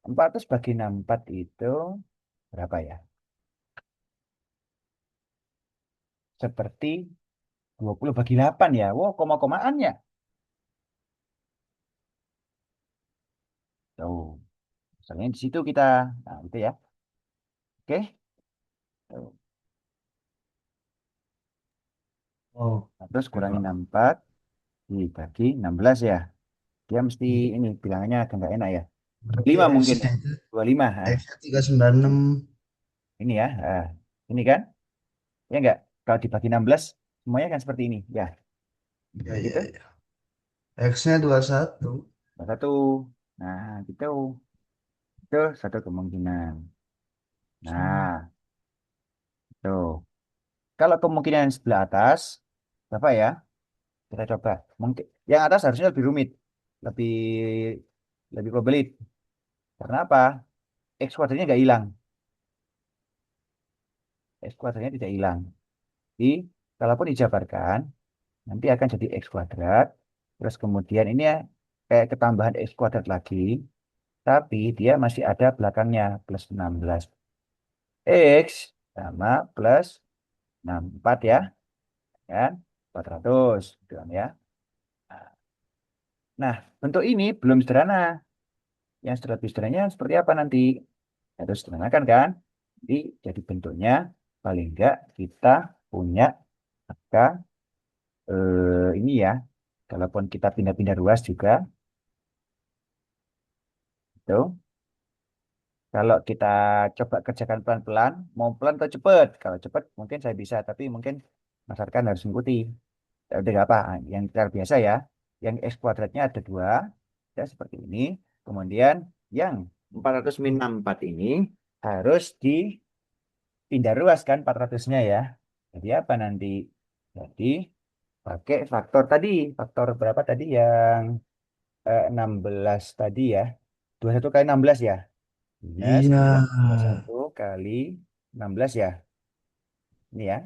400 bagi 64 itu berapa ya? Seperti 20 bagi 8 ya. Wow, koma-komaan ya. Tuh. Misalnya di situ kita, nah itu ya. Oke. Tuh. Oh, Nah, terus oke kurangi Pak. 64 dibagi 16 ya. Dia mesti ini bilangannya agak nggak enak ya. Berarti 5 mungkin ya. X-nya itu 25. Nah, X-nya 396. ini ya. Nah, ini kan. Ya enggak? Kalau dibagi 16, semuanya kan seperti ini. Ya, Ya, ya, gitu. ya. X-nya 21. Nah, satu. Nah, gitu. Itu satu kemungkinan. Nah, tuh. Kalau kemungkinan yang sebelah atas, berapa ya? Kita coba. Mungkin yang atas harusnya lebih rumit. Lebih lebih kombelit. Karena apa? X kuadratnya nggak hilang. X kuadratnya tidak hilang. Jadi, kalaupun dijabarkan, nanti akan jadi X kuadrat. Terus kemudian ini ya, kayak ketambahan X kuadrat lagi. Tapi dia masih ada belakangnya plus 16. X sama plus 64 ya. Kan? 400. Gitu kan ya. Nah, bentuk ini belum sederhana. Yang sederhana seperti apa nanti? Harus sederhanakan kan? Jadi bentuknya paling enggak kita punya angka ini ya. Kalaupun kita pindah-pindah ruas juga, itu. Kalau kita coba kerjakan pelan-pelan, mau pelan atau cepat? Kalau cepat mungkin saya bisa, tapi mungkin Mas Arkan harus mengikuti. Ya udah nggak apa, yang cara biasa ya. Yang X kuadratnya ada dua, ya seperti ini. Kemudian yang 400 min 64 ini harus dipindah ruas kan 400-nya ya. Jadi apa nanti? Jadi pakai faktor tadi. Faktor berapa tadi yang 16 tadi ya. 21 kali 16 ya. Minus Iya. 21 kali 16 ya. Ini ya.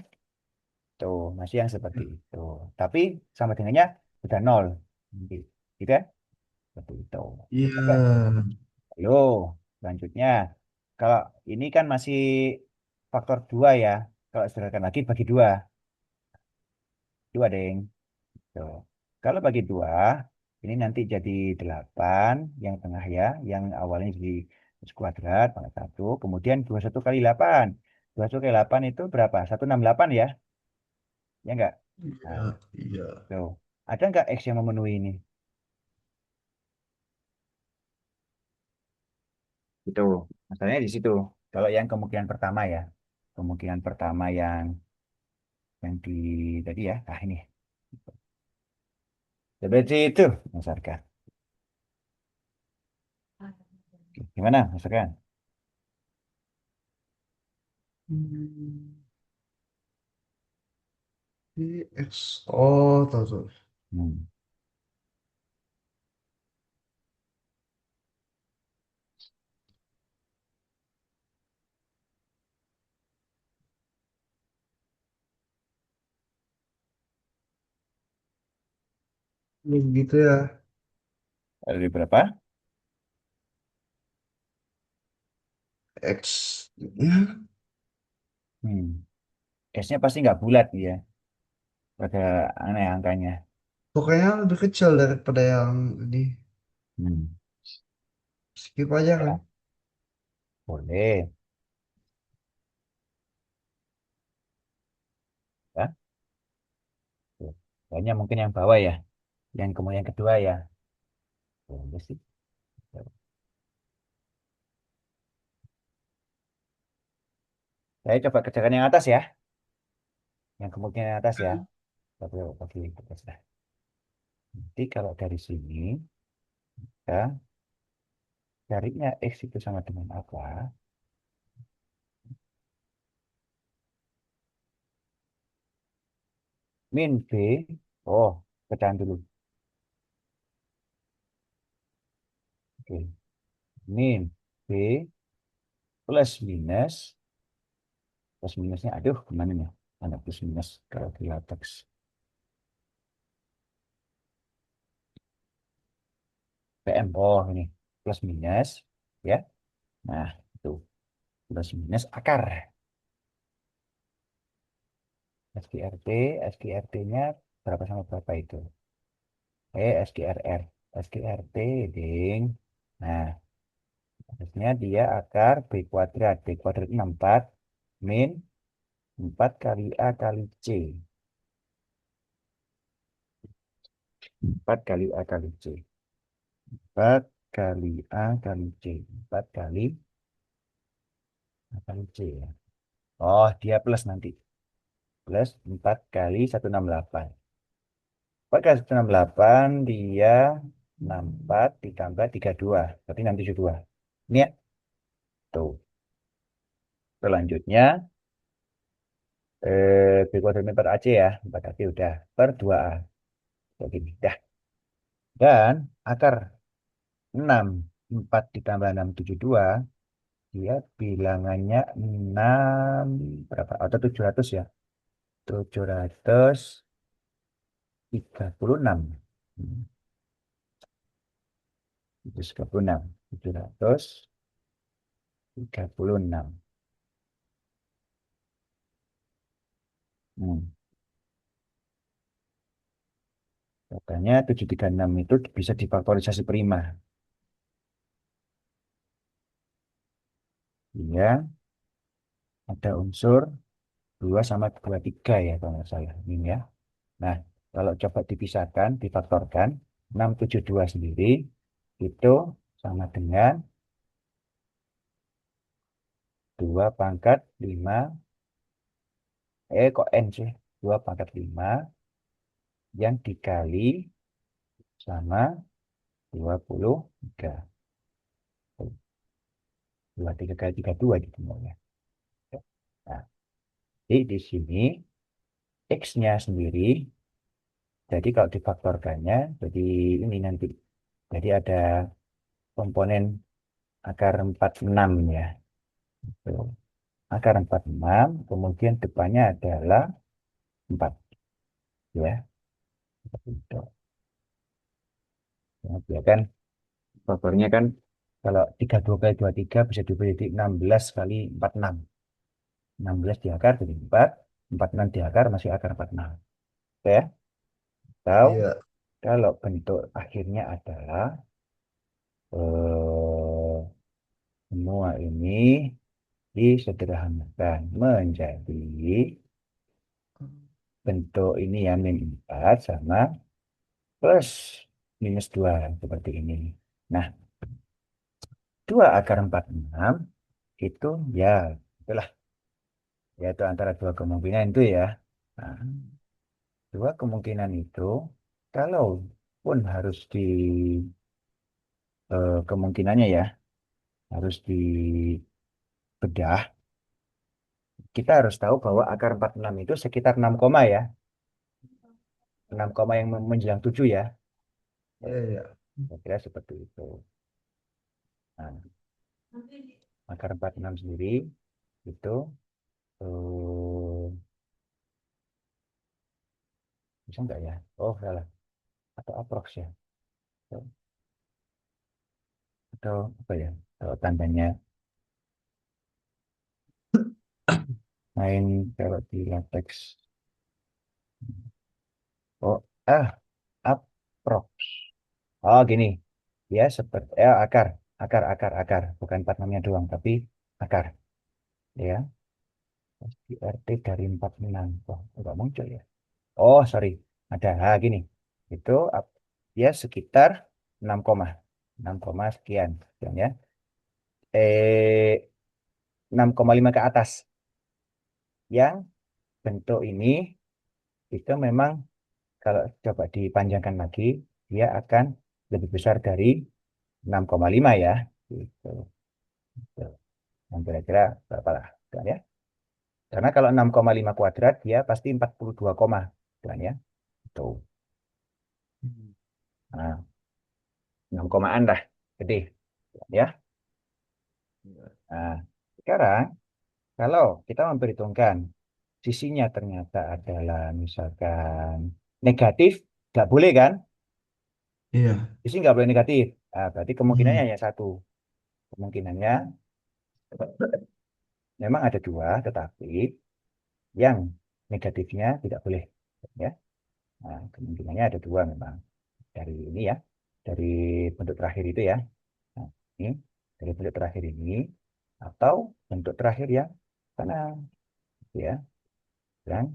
Tuh, masih yang seperti itu. Tapi sama dengannya sudah nol. Gitu gitu ya. Seperti itu. Iya. Oke. Halo, selanjutnya. Kalau ini kan masih faktor 2 ya. Kalau sederhanakan lagi bagi 2. 2, Deng. Tuh. Kalau bagi 2, ini nanti jadi 8, yang tengah ya. Yang awalnya jadi kuadrat, pangkat 1. Kemudian 21 kali 8. 21 kali 8 itu berapa? 168 ya? Ya enggak? Iya, Nah, iya. tuh. Ada enggak X yang memenuhi ini? Itu. Masalahnya di situ. Kalau yang kemungkinan pertama ya. Kemungkinan pertama yang di tadi ya. Nah, ini. Seperti itu, Mas Arka. Gimana, Mas Arka? Hmm, oh, tahu tuh. Hmm. Ini gitu ya. Ada berapa? X. Ya, Hmm. S-nya pasti nggak bulat ya. Pada aneh angkanya. pokoknya lebih kecil daripada yang ini. Hmm. Skip aja kan. Ya, boleh. Ya. Tuh. Kayaknya mungkin yang bawah ya. Yang kemudian kedua ya. Boleh sih. Saya coba kerjakan yang atas ya. Yang kemungkinan yang atas ya. Tapi bagi atas lah. Nanti kalau dari sini, ya, carinya X itu sama dengan apa? Min B. Oh, pecahan dulu. Oke. Min B plus minus. Plus minusnya, aduh, gimana nih? Ada plus minus kalau di latex. PM, oh ini. Plus minus, ya. Nah, itu. Plus minus akar. SQRT, SQRT-nya berapa sama berapa itu? SQRR. SQRT, ding. Nah, harusnya dia akar B kuadrat. B kuadrat 64 min 4 kali A kali C. 4 kali A kali C. 4 kali A kali C. 4 kali A kali C ya. Oh, dia plus nanti. Plus 4 kali 168. 4 kali 168 dia 64 ditambah 32. Berarti 672. Ini ya. Tuh. Selanjutnya, B kuadrat 4AC ya. 4AC udah. Per 2A. Jadi, dah. Dan akar 6. 4 ditambah 672. Dia bilangannya 6. Berapa? Atau 700 ya. 736. 736. 736. Hmm. Katanya 736 itu bisa difaktorisasi prima. Ya, ada unsur 2 sama 23 ya kalau nggak salah. Ini ya. Nah, kalau coba dipisahkan, difaktorkan, 672 sendiri itu sama dengan 2 pangkat 5, kok N sih? 2 pangkat 5 yang dikali sama 23. 23 kali 32 gitu ya. Nah, jadi di sini X-nya sendiri, jadi kalau difaktorkannya, jadi ini nanti. Jadi ada komponen akar 46 ya. Tuh. Akar 46, kemudian depannya adalah 4. Ya. Seperti itu. Ya, dia kan faktornya kan Kalau 32 kali 23 bisa diubah jadi 16 kali 46. 16 diakar jadi 4. 46 diakar masih akar 46. Oke ya? Atau Iya. kalau bentuk akhirnya adalah eh, semua ini disederhanakan menjadi bentuk ini ya min 4 sama plus minus 2 seperti ini. Nah, 2 akar 46 itu ya itulah yaitu antara dua kemungkinan itu ya. Nah, dua kemungkinan itu kalau pun harus di kemungkinannya ya harus dibedah, kita harus tahu bahwa akar 46 itu sekitar 6 koma ya. 6 koma yang menjelang 7 ya. Iya, iya. Saya kira seperti itu. Nah, akar 46 sendiri itu bisa nggak ya? Oh, salah. Atau aprox ya? Atau, atau apa ya? Kalau tandanya main kalau di latex. Oh, aprox. Oh, gini. Ya, seperti akar. Bukan 46-nya doang, tapi akar. Ya, pasti RT dari 46. Oh, nggak muncul ya. Oh, sorry. Ada. Gini. Itu ya sekitar 6 koma. 6 koma sekian. Sekian ya. 6,5 ke atas. Yang bentuk ini itu memang kalau coba dipanjangkan lagi, dia akan lebih besar dari 6,5 ya. Gitu. Gitu. Yang kira-kira berapa lah? Gitu kan ya. Karena kalau 6,5 kuadrat, dia pasti 42 koma. Gitu kan ya. Itu. Nah, 6 komaan lah. Gede. Gitu kan ya. Iya. Nah, sekarang kalau kita memperhitungkan sisinya ternyata adalah misalkan negatif, nggak boleh kan? Iya. Sisi nggak boleh negatif. Nah, berarti kemungkinannya Hmm. hanya satu. Kemungkinannya memang ada dua, tetapi yang negatifnya tidak boleh. Ya. Nah, kemungkinannya ada dua memang. Dari ini ya, dari bentuk terakhir itu ya. Nah, ini dari bentuk terakhir ini atau bentuk terakhir yang sana ya. Dan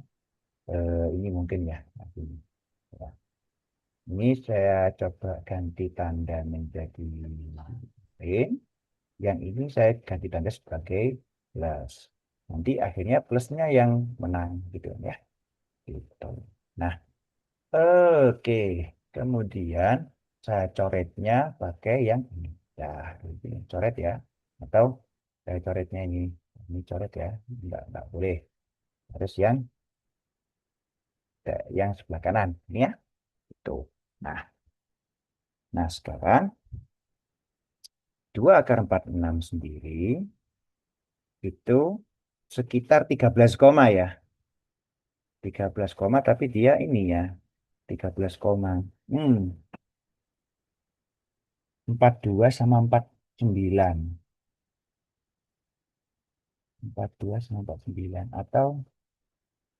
ini mungkin ya. Nanti, ya. Ini saya coba ganti tanda menjadi ring. Yang ini saya ganti tanda sebagai plus. Nanti akhirnya plusnya yang menang gitu ya. Gitu. Nah, oke. Kemudian saya coretnya pakai yang ini. Ya, ini coret ya. Atau saya coretnya ini coret ya. Enggak boleh. Harus yang sebelah kanan. Ini ya. Itu. Nah, sekarang 2 akar 46 sendiri itu sekitar 13 koma ya. 13 koma tapi dia ini ya. 13 koma. Hmm, 42 sama 49. 42 sama 49. Atau,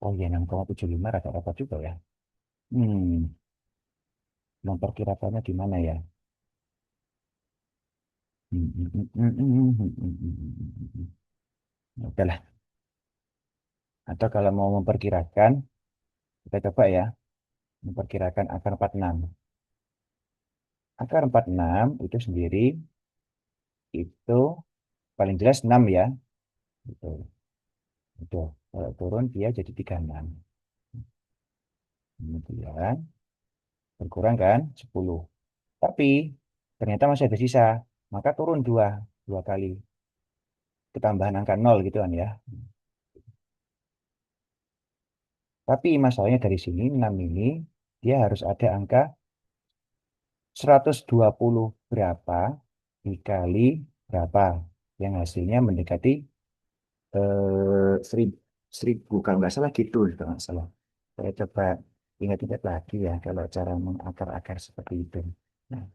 oh ya 6,75 rata-rata juga ya. Hmm, memperkirakannya gimana ya? Oke lah. Atau kalau mau memperkirakan, kita coba ya. Memperkirakan akar 46. Akar 46 itu sendiri itu paling jelas 6 ya. Itu. Itu. Kalau turun dia jadi 36. Kemudian berkurang kan 10. Tapi ternyata masih ada sisa. Maka turun dua kali ketambahan angka 0 gitu kan ya. Tapi masalahnya dari sini 6 ini dia harus ada angka 120 berapa dikali berapa yang hasilnya mendekati 1000 kalau nggak salah gitu kalau nggak salah. Saya coba ingat-ingat lagi ya kalau cara mengakar-akar seperti itu. Nah,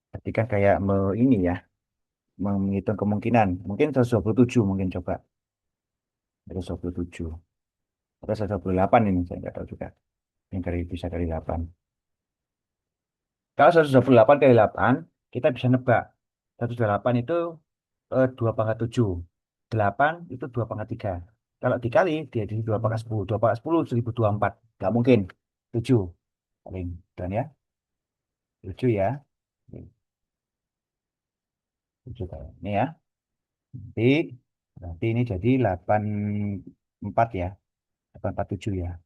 Berarti kan kayak ini ya, menghitung kemungkinan. Mungkin 127 mungkin coba. 127. Atau 128 ini, saya nggak tahu juga. Yang dari bisa dari 8. Kalau 128 kali 8, kita bisa nebak. 128 itu 2 pangkat 7. 8 itu 2 pangkat 3. Kalau dikali, dia di 2 pangkat 10. 2 pangkat 10, 1024. Nggak mungkin. 7. Paling. Dan ya. 7 ya. 7 kali. Ini ya. Nanti, nanti ini jadi 84 ya. 847 ya.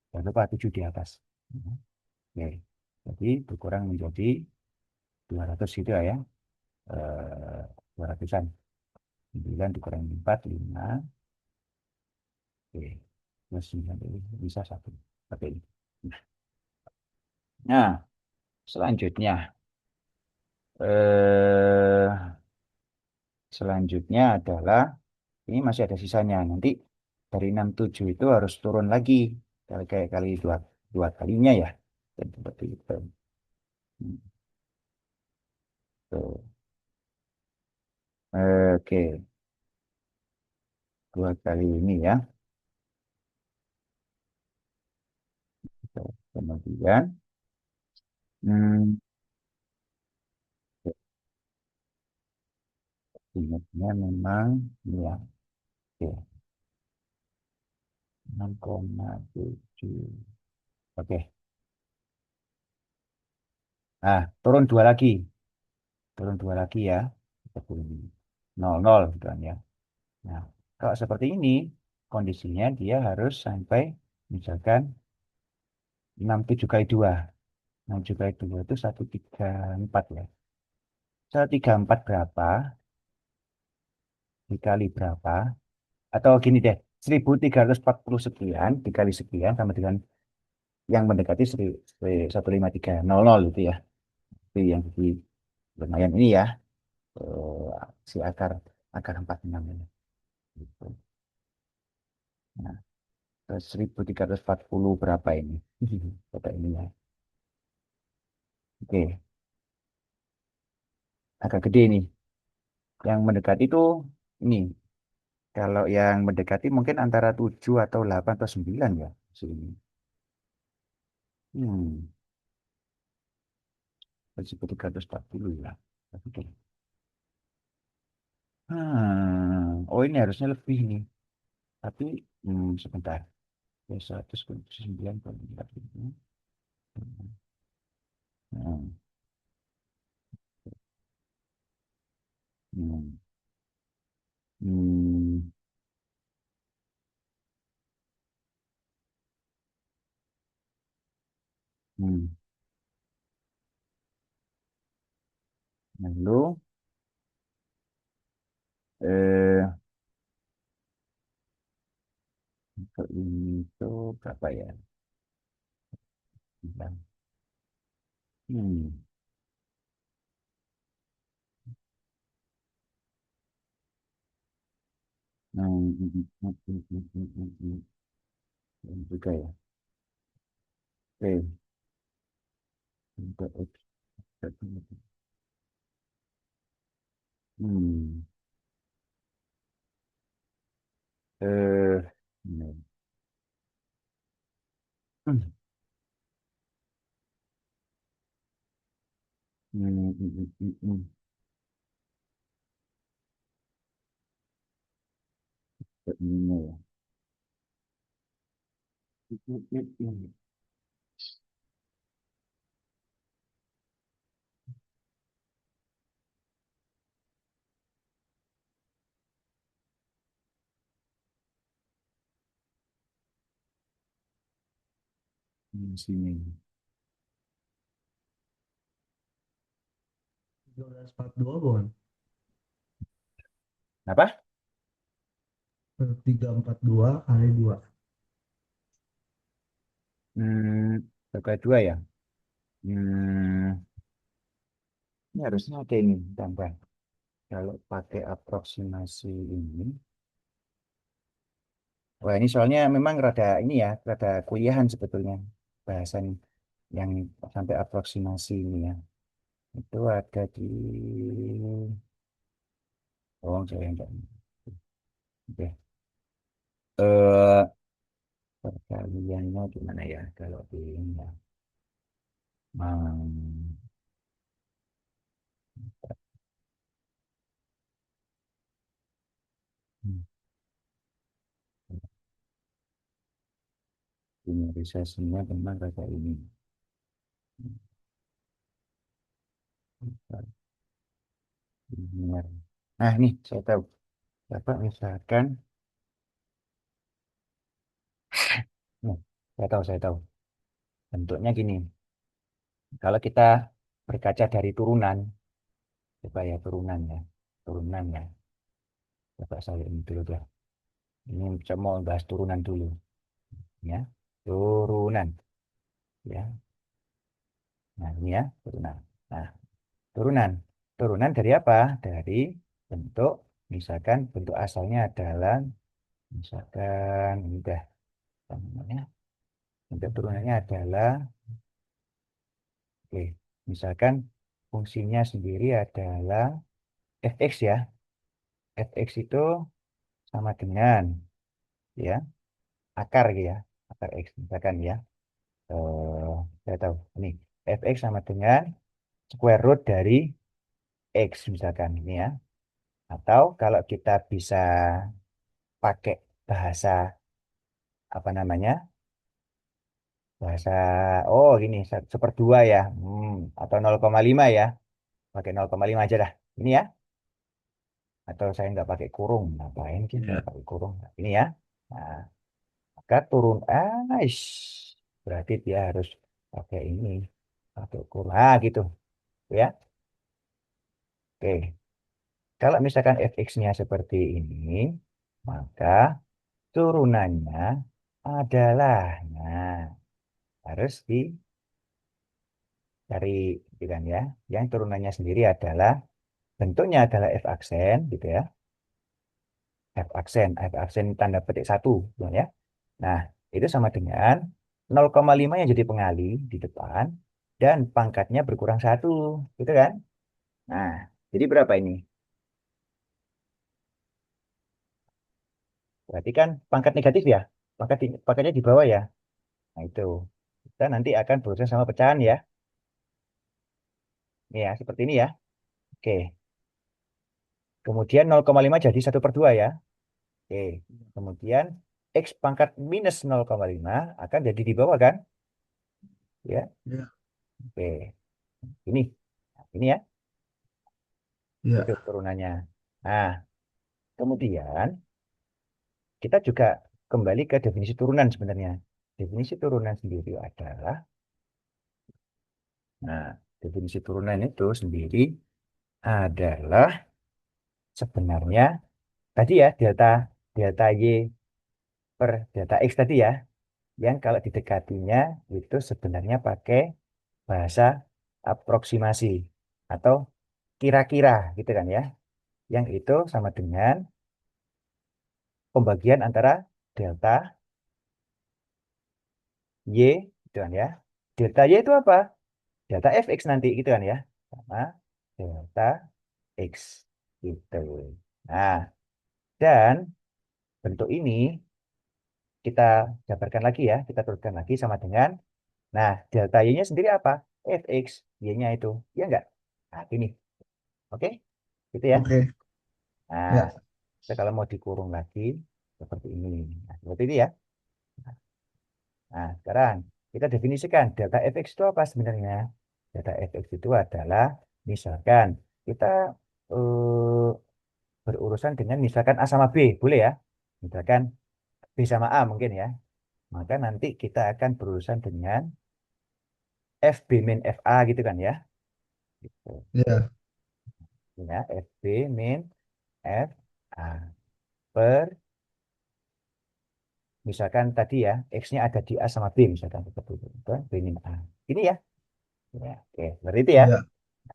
Jangan lupa 7 di atas. Oke. Jadi berkurang menjadi 200 gitu ya. 200-an. 9 dikurangi 4, 5. Oke. Plus 9 ini bisa 1. Oke. Nah, selanjutnya. Eh, selanjutnya adalah, ini masih ada sisanya. Nanti dari 67 itu harus turun lagi. Kayak kali dua kalinya ya. Dan seperti itu. Hmm, tuh. Oke. 2 kali ini ya. Kemudian, hmm, ingatnya memang ya. Oke. 6,7. Oke. Nah, turun 2 lagi. Turun 2 lagi ya. Seperti ini. 0, 0 gitu kan ya. Nah, kalau seperti ini, kondisinya dia harus sampai misalkan 67 kali 2. 67 kali 2 itu 134 ya. 134 berapa? Dikali berapa? Atau gini deh, 1340 sekian dikali sekian sama dengan yang mendekati 15300 itu ya. Itu yang jadi lumayan ini ya. Si akar akar 46 ini. Gitu. Nah, 1340 berapa ini? Coba ini ya. Oke, agak gede nih. Yang mendekati itu ini. Kalau yang mendekati mungkin antara 7 atau 8 atau 9 ya. Sini. Hmm, 1340 ya. Oke. Oh ini harusnya lebih nih. Tapi sebentar. Ya, 109,4. Hmm, hmm, hmm, hmm. Lalu eh untuk ini tuh berapa ya? Bilang. Hmm. Juga ya. Oke. Untuk hmm. Ini. Hmm. Ini ya. Sini. 1342 bukan? Apa? 342 kali 2. Terkait dua ya. Hmm, ini harusnya ada ini tambah. Kalau pakai aproksimasi ini, wah ini soalnya memang rada ini ya, rada kuliahan sebetulnya bahasan. yang sampai aproksimasi ini ya. Itu ada di, oh saya enggak. Oke. Eh, perkaliannya gimana ya kalau di ini ya. Hmm, Polarisasinya tentang kata ini. Linear. Nah, nih saya tahu. Bapak misalkan, nih, saya tahu. Bentuknya gini. Kalau kita berkaca dari turunan, coba ya turunan ya, turunan ya. Bapak saya ini dulu ya. Ini saya mau bahas turunan dulu, ya. Turunan, ya. Nah, ini ya turunan. Nah, turunan, turunan dari apa? Dari bentuk, misalkan bentuk asalnya adalah, misalkan ini udah apa namanya? Bentuk turunannya adalah, oke, misalkan fungsinya sendiri adalah fx ya. Fx itu sama dengan ya akar gitu ya, akar x misalkan ya. Eh, saya tahu ini fx sama dengan square root dari x misalkan ini ya. Atau kalau kita bisa pakai bahasa apa namanya? Bahasa oh gini seperdua ya. Atau 0,5 ya. Pakai 0,5 aja dah. Ini ya. Atau saya nggak pakai kurung. Ngapain sih saya Ya. pakai kurung? Nah, ini ya. Nah, maka turun ish. Berarti dia harus pakai ini. Pakai kurung. Ah gitu. Ya. Oke. Kalau misalkan fx-nya seperti ini, maka turunannya adalah, nah, harus dicari, gitu kan ya. Yang turunannya sendiri adalah, bentuknya adalah f aksen, gitu ya. F aksen tanda petik satu, gitu ya. Nah, itu sama dengan 0,5 yang jadi pengali di depan, dan pangkatnya berkurang satu, gitu kan. Nah, jadi berapa ini? Berarti kan pangkat negatif ya. Pangkatnya di bawah ya. Nah, itu. Kita nanti akan berurusan sama pecahan ya. Ini ya, seperti ini ya. Oke. Kemudian 0,5 jadi 1/2 ya. Oke. Kemudian X pangkat minus 0,5 akan jadi di bawah kan? Ya. Ya. Oke. Ini. Nah, ini ya. Itu Ya. turunannya. Nah, kemudian kita juga kembali ke definisi turunan sebenarnya. Definisi turunan sendiri adalah, nah, definisi turunan itu sendiri adalah sebenarnya tadi ya delta delta y per delta x tadi ya, yang kalau didekatinya itu sebenarnya pakai bahasa aproksimasi atau kira-kira gitu kan ya, yang itu sama dengan pembagian antara delta y gitu kan ya. Delta y itu apa? Delta fx nanti gitu kan ya, sama delta x gitu. Nah, dan bentuk ini kita jabarkan lagi ya, kita turutkan lagi sama dengan, nah, delta y-nya sendiri apa? Fx, y-nya itu. Ya enggak? Nah, ini. Oke? Gitu ya. Oke. Nah, Ya. kita kalau mau dikurung lagi, seperti ini. Nah, seperti ini ya. Nah, sekarang kita definisikan delta fx itu apa sebenarnya? Delta fx itu adalah, misalkan, kita eh, berurusan dengan misalkan A sama B. Boleh ya? Misalkan B sama A mungkin ya. Maka nanti kita akan berurusan dengan FB min FA gitu kan ya. Gitu. Ya. Ya, FB min FA per, misalkan tadi ya, X-nya ada di A sama B misalkan seperti itu. Kan? B min A. Ini ya. Ya, oke, seperti itu ya. Ya.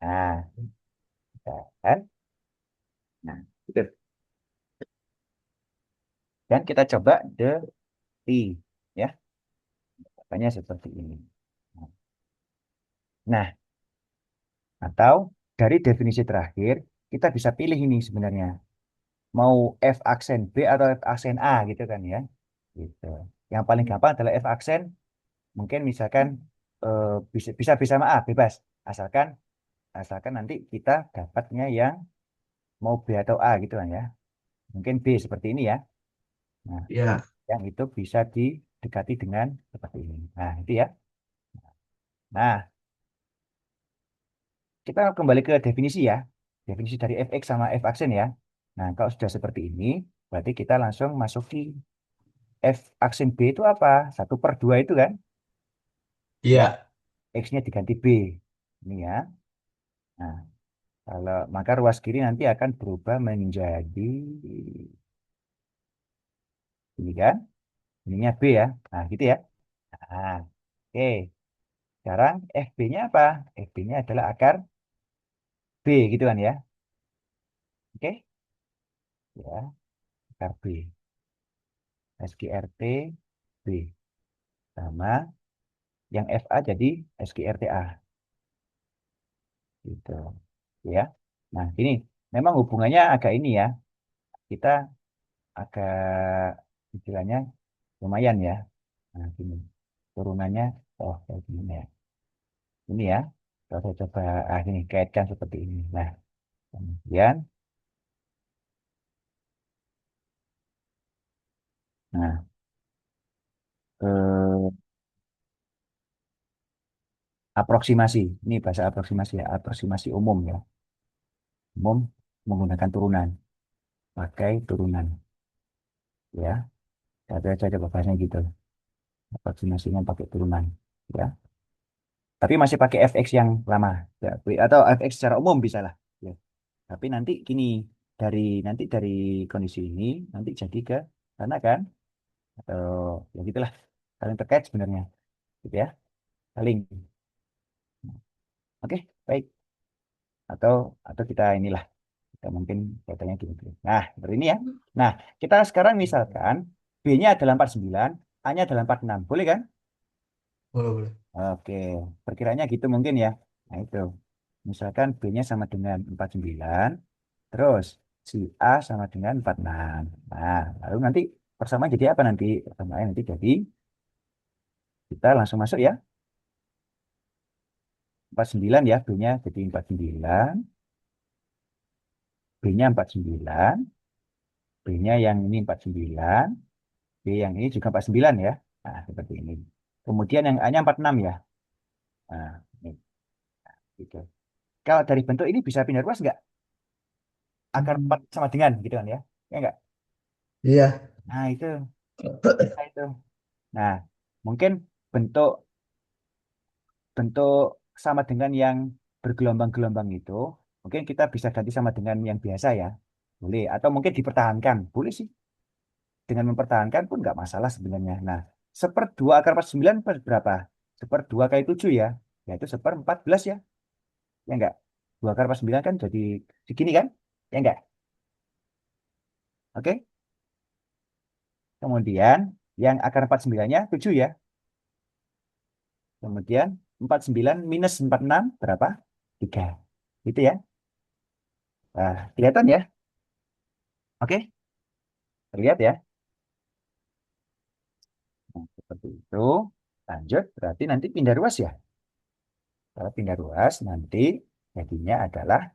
Nah, kan? Nah, itu. Dan kita coba the T ya. Makanya seperti ini. Nah, Nah, atau dari definisi terakhir, kita bisa pilih ini sebenarnya. Mau F aksen B atau F aksen A gitu kan ya. Gitu. Yang paling gampang adalah F aksen, mungkin misalkan bisa bisa bisa sama A, bebas. Asalkan asalkan nanti kita dapatnya yang mau B atau A gitu kan ya. Mungkin B seperti ini ya. Nah, Ya, yang itu bisa didekati dengan seperti ini. Nah, itu ya. Nah, kita kembali ke definisi ya. Definisi dari fx sama f aksen ya. Nah, kalau sudah seperti ini, berarti kita langsung masuki f aksen B itu apa? 1/2 itu kan? Ya, iya, x-nya diganti B. Ini ya. Nah, kalau maka ruas kiri nanti akan berubah menjadi ini kan? Ininya B ya. Nah, gitu ya. Nah, oke. Sekarang FB-nya apa? FB-nya adalah akar B gitu kan ya. Oke? Ya, akar B. SQRT B. Sama yang FA jadi SQRTA. Gitu. Ya. Nah, ini memang hubungannya agak ini ya. Kita agak istilahnya lumayan ya. Nah, gini. Turunannya, oh, kayak gini ya. Ini ya. Kalau saya coba, gini, kaitkan seperti ini. Nah, kemudian, nah, eh, aproksimasi. Ini bahasa aproksimasi ya. Aproksimasi umum ya. Umum menggunakan turunan. Pakai turunan. Ya. Saya coba bahasanya gitu. Aproksimasinya pakai turunan. Ya. Tapi masih pakai FX yang lama. Ya, atau FX secara umum bisa lah. Ya. Tapi nanti gini, dari kondisi ini, nanti jadi ke sana kan? Atau ya gitulah. Saling terkait sebenarnya. Gitu ya. Saling. Oke, baik. Atau kita inilah. Kita mungkin katanya gini. Nah, seperti ini ya. Nah, kita sekarang misalkan B-nya adalah 49, A-nya adalah 46. Boleh kan? boleh, boleh. Oke, perkiranya gitu mungkin ya. Nah, itu. Misalkan B-nya sama dengan 49, terus si A sama dengan 46. Nah, lalu nanti persamaan jadi apa nanti? Persamaan nanti jadi, kita langsung masuk ya. 49 ya, B-nya jadi 49, B-nya 49, B-nya yang ini 49, B yang ini juga 49 ya. Nah, seperti ini. Kemudian yang A-nya 46 ya. Nah, ini, gitu. Kalau dari bentuk ini bisa pindah ruas nggak? Akar 4 sama dengan gitu kan ya. Ya nggak? Iya. Nah, itu. Nah, itu. Nah, mungkin bentuk bentuk sama dengan yang bergelombang-gelombang itu, mungkin kita bisa ganti sama dengan yang biasa ya. Boleh. Atau mungkin dipertahankan. Boleh sih. Dengan mempertahankan pun nggak masalah sebenarnya. Nah, 1/2 akar 49 berapa? 1/2 kali 7 ya. Yaitu 1/14 ya. Ya enggak? 2 akar 49 kan jadi segini kan? Ya enggak? Oke. Kemudian yang akar 49-nya 7 ya. Kemudian 49 minus 46 berapa? 3. Gitu ya. Nah, kelihatan ya? Oke, terlihat ya. Nah, seperti itu. Lanjut, berarti nanti pindah ruas ya. Kalau pindah ruas, nanti jadinya adalah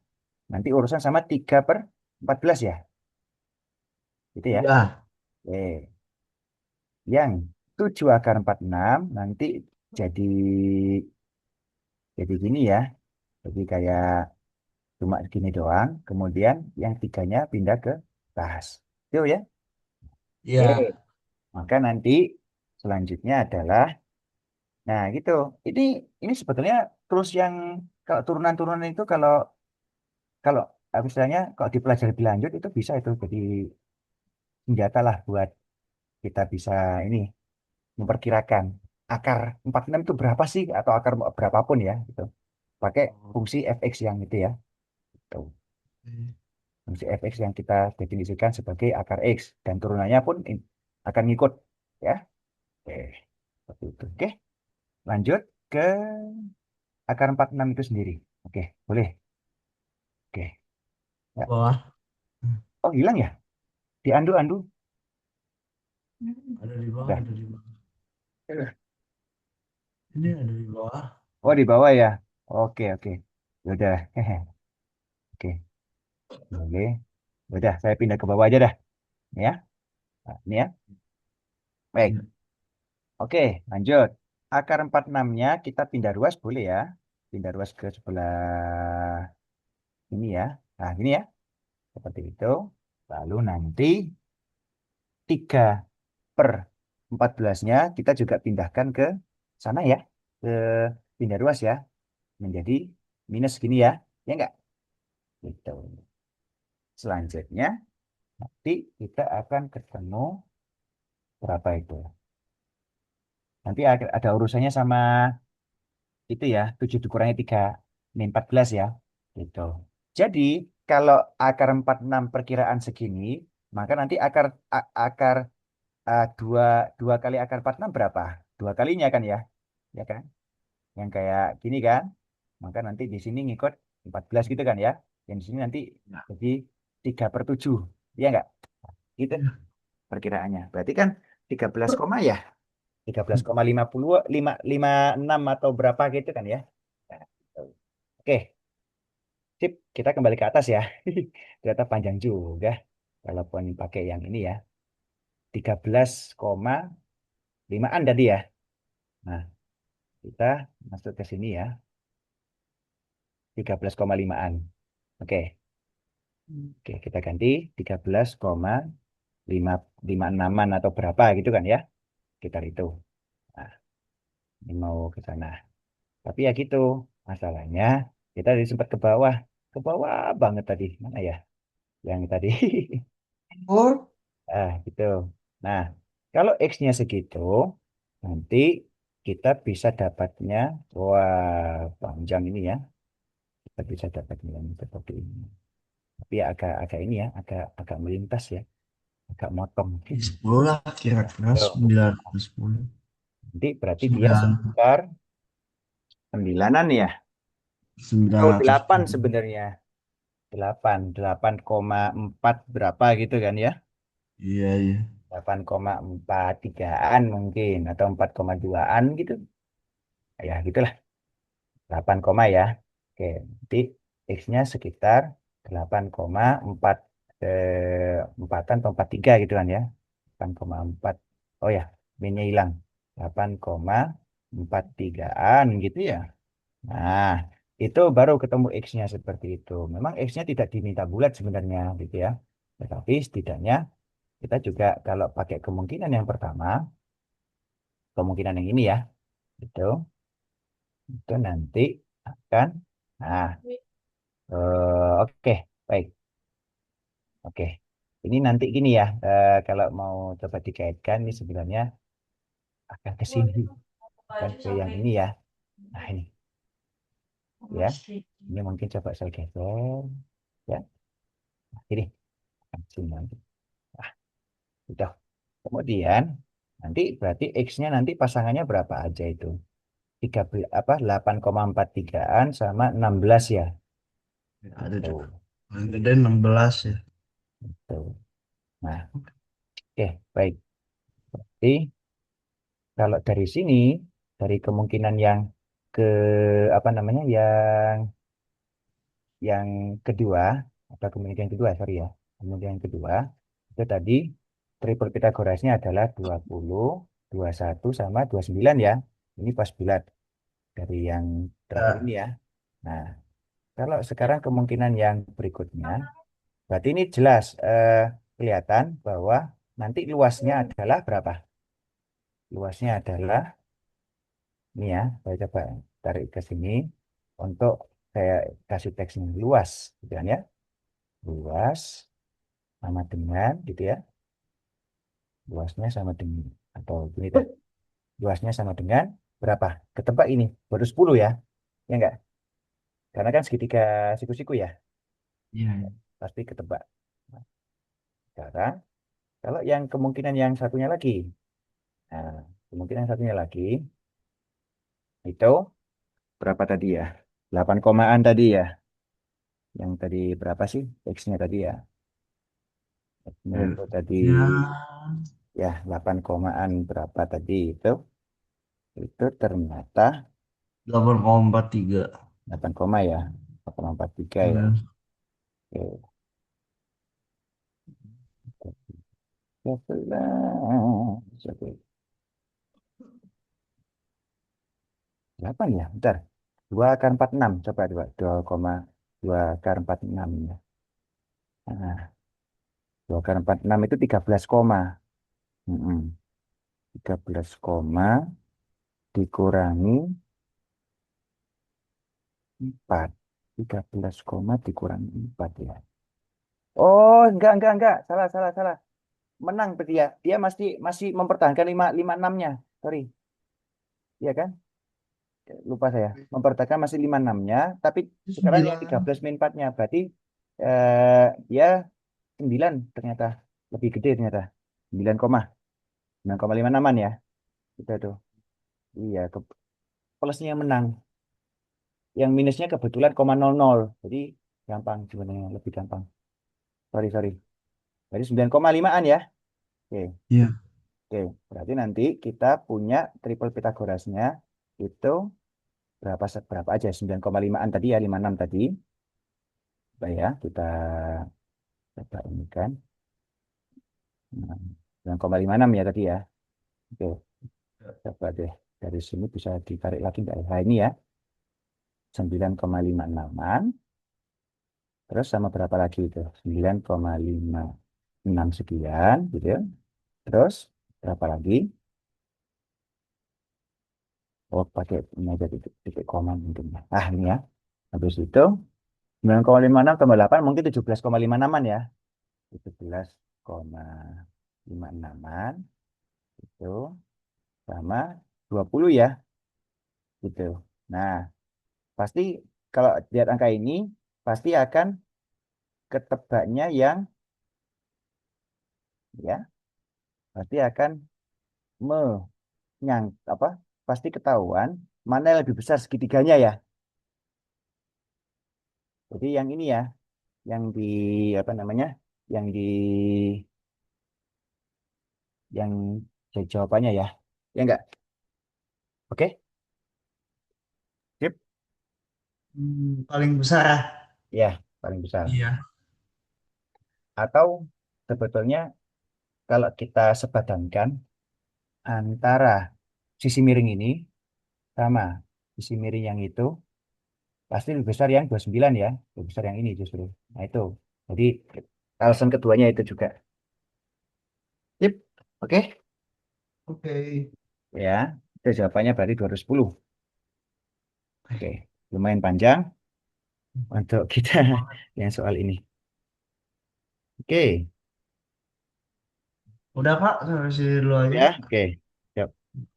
nanti urusan sama 3/14 ya. Gitu ya. Iya. Oke. Yang 7 akar 46 nanti jadi jadi gini ya. Jadi kayak cuma gini doang. Kemudian yang tiganya pindah ke atas. Itu ya. Oke. Iya. Maka nanti selanjutnya adalah, nah gitu. Ini ini sebetulnya terus yang kalau turunan-turunan itu kalau kalau misalnya kalau dipelajari lebih lanjut itu bisa itu jadi senjata lah buat kita bisa ini memperkirakan akar 46 itu berapa sih atau akar berapapun ya gitu. Pakai fungsi fx yang itu ya. Tuh. Fungsi fx yang kita definisikan sebagai akar x dan turunannya pun akan ngikut ya. Oke, seperti itu. Oke, lanjut ke akar 46 itu sendiri. Oke, boleh. Oke. Ya. Bawah. Oh, hilang ya? Diandu-andu. Ada di bawah, Udah. ada di bawah. Ini ada di bawah. Oh, di bawah ya. Oke, oke. Ya udah. Oke, boleh. Ya udah, saya pindah ke bawah aja dah. Ini ya. Nah, ini ya. Baik. Iya. Oke, lanjut. Akar 46-nya kita pindah ruas boleh ya. Pindah ruas ke sebelah ini ya. Nah, ini ya. Seperti itu. Lalu nanti 3/14-nya kita juga pindahkan ke sana ya. Ke pindah ruas ya. Menjadi minus gini ya. Ya enggak? Gitu. Selanjutnya, nanti kita akan ketemu berapa itu. Nanti ada urusannya sama itu ya. 7 dikurangi 3. Ini 14 ya. Gitu. Jadi, kalau akar 46 perkiraan segini, maka nanti akar dua, dua kali akar 46 berapa? Dua kalinya kan ya? Ya kan? Yang kayak gini kan? Maka nanti di sini ngikut 14 gitu kan ya? Yang di sini nanti Ya. jadi 3/7. Iya nggak? Gitu Iya. perkiraannya. Berarti kan 13 koma ya? 13,50 56 atau berapa gitu kan ya? Nah, gitu. Oke, sip. Kita kembali ke atas ya. Ternyata panjang juga. Walaupun pakai yang ini ya. 13,5-an tadi ya. Nah, kita masuk ke sini ya. 13,5-an. Oke. Oke, kita ganti 13,556-an atau berapa gitu kan ya. Sekitar itu. Nah, ini mau ke sana. Tapi ya gitu. Masalahnya kita tadi sempat ke bawah. Ke bawah banget tadi. Mana ya? Yang tadi. Oh, Gitu. Nah, kalau X-nya segitu, nanti kita bisa dapatnya, wah, panjang ini ya. Kita bisa dapatnya yang seperti ini. Tapi ya agak ini ya, agak agak melintas ya, agak motong. 10 lah kira-kira Tuh. 9 ke 10. Nanti berarti dia 9, sekitar 9-an ya. Oh, 8 910. sebenarnya. 8,4 berapa gitu kan ya. Iya, iya. 8,43-an mungkin atau 4,2-an gitu. Ya, gitulah. 8 koma ya. Oke, nanti X-nya sekitar 8,4 empatan atau 43 gitu kan ya. 8,4. Oh ya, min-nya hilang. 8,43-an gitu ya. Nah, itu baru ketemu X-nya seperti itu. Memang X-nya tidak diminta bulat sebenarnya gitu ya. Tetapi setidaknya kita juga kalau pakai kemungkinan yang pertama, kemungkinan yang ini ya, itu nanti akan, nah, oke, baik, oke. Ini nanti gini ya, kalau mau coba dikaitkan ini sebenarnya akan ke sini, bukan Baju ke yang sampai ini ya. Nah ini, ya, masih. ini mungkin coba saya geser, ya, nah, ini, akan ke sini nanti. Nah, udah. Kemudian nanti berarti X-nya nanti pasangannya berapa aja itu? 13 apa 8,43-an sama 16 ya. Ada juga. Tuh, Paling gede 16 ya. tuh. Nah, oke, baik. Jadi kalau dari sini, dari kemungkinan yang ke apa namanya, yang kedua atau kemungkinan kedua, sorry ya, kemungkinan kedua itu tadi triple Pitagorasnya adalah 20, 21 sama 29 ya. Ini pas bulat dari yang terakhir Ya, ini ya. Nah, kalau sekarang kemungkinan yang berikutnya, berarti ini jelas kelihatan bahwa nanti luasnya adalah berapa? Luasnya adalah ini ya, saya coba tarik ke sini untuk saya kasih teksnya luas, gitu kan ya. Luas sama dengan, gitu ya. Luasnya sama dengan, atau gini dah. Luasnya sama dengan berapa? Ketebak ini, baru 10 ya. Ya enggak? Karena kan segitiga siku-siku ya, iya, iya. pasti ketebak. Nah, sekarang, kalau yang kemungkinan yang satunya lagi, nah, kemungkinan satunya lagi, itu berapa tadi ya? 8 komaan tadi ya. Yang tadi berapa sih X-nya tadi ya? X-nya itu tadi Ya, ya 8 komaan berapa tadi itu? Itu ternyata 8,43. 8 koma ya. 8,43 ya. Ya. Oke. 11. Oke. 8 ya, bentar. 2 akar 46. Coba 2,2 akar 46 ya. Nah, 2 akar 46 itu 13 koma. Mm-mm. 13 koma dikurangi 4. 13 koma dikurangi 4 ya. Oh, enggak. Salah, salah, salah. Menang berarti ya. Dia masih masih mempertahankan 5 5 6-nya. Sorry. Iya kan? Lupa saya. Mempertahankan masih 5 6-nya, tapi Itu sekarang yang 9. 13 min 4-nya. Berarti eh, dia 9 ternyata. Lebih gede ternyata. 9,56 ya. Itu tuh. Iya, plusnya yang menang. Yang minusnya kebetulan 0,00. Jadi gampang sebenarnya, lebih gampang. Sorry, sorry. Jadi 9,5-an ya. Oke, Iya. oke. Berarti nanti kita punya triple Pythagorasnya itu berapa aja? 9,5-an tadi ya, 56 tadi. Coba ya, kita coba ini kan. 9,56 ya tadi ya. Oke, coba deh. Dari sini bisa ditarik lagi nggak ya? Nah, ini ya, 9,56-an. Terus sama berapa lagi itu? 9,56 sekian, gitu ya. Terus berapa lagi? Oh, pakai ini aja titik koma mungkin ya. Ah, ini ya. Habis itu 9,56 tambah 8 mungkin 17,56-an ya. 17,56-an itu sama 20 ya, gitu. Nah, pasti kalau lihat angka ini pasti akan ketebaknya yang ya, pasti akan menyang apa? Pasti ketahuan mana yang lebih besar segitiganya ya. Jadi yang ini ya, yang di apa namanya? Yang di yang jadi jawabannya ya. Ya enggak? Oke? Sip? Paling besar ya. Ya, paling besar. Iya. Atau sebetulnya kalau kita sepadankan antara sisi miring ini sama sisi miring yang itu pasti lebih besar yang 29 ya. Lebih besar yang ini justru. Nah itu. Jadi alasan keduanya itu juga. Sip? Oke? Oke. Ya. Itu jawabannya berarti 210. Oke. Lumayan panjang untuk kita Banget. yang soal ini. Oke. Udah Kak, sampai sini dulu aja. Ya, oke. Siap.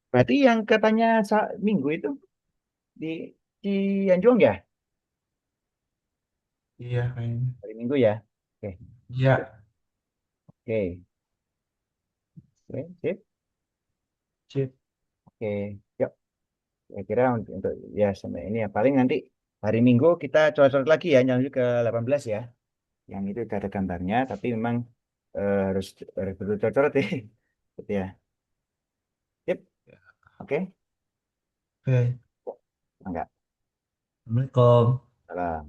Berarti yang katanya minggu itu di Cianjung ya? Iya kayaknya. Hari Minggu ya? Oke. Iya. Oke. Oke, sip. Sip. Oke. Yuk. Saya kira untuk ya sampai ini ya. Paling nanti hari Minggu kita coret-coret lagi ya. Lanjut ke 18 ya. Yang itu udah ada gambarnya. Tapi memang harus betul coret-coret ya. Gitu ya. Sip. Oke. Oke. Enggak. Assalamualaikum. Salam.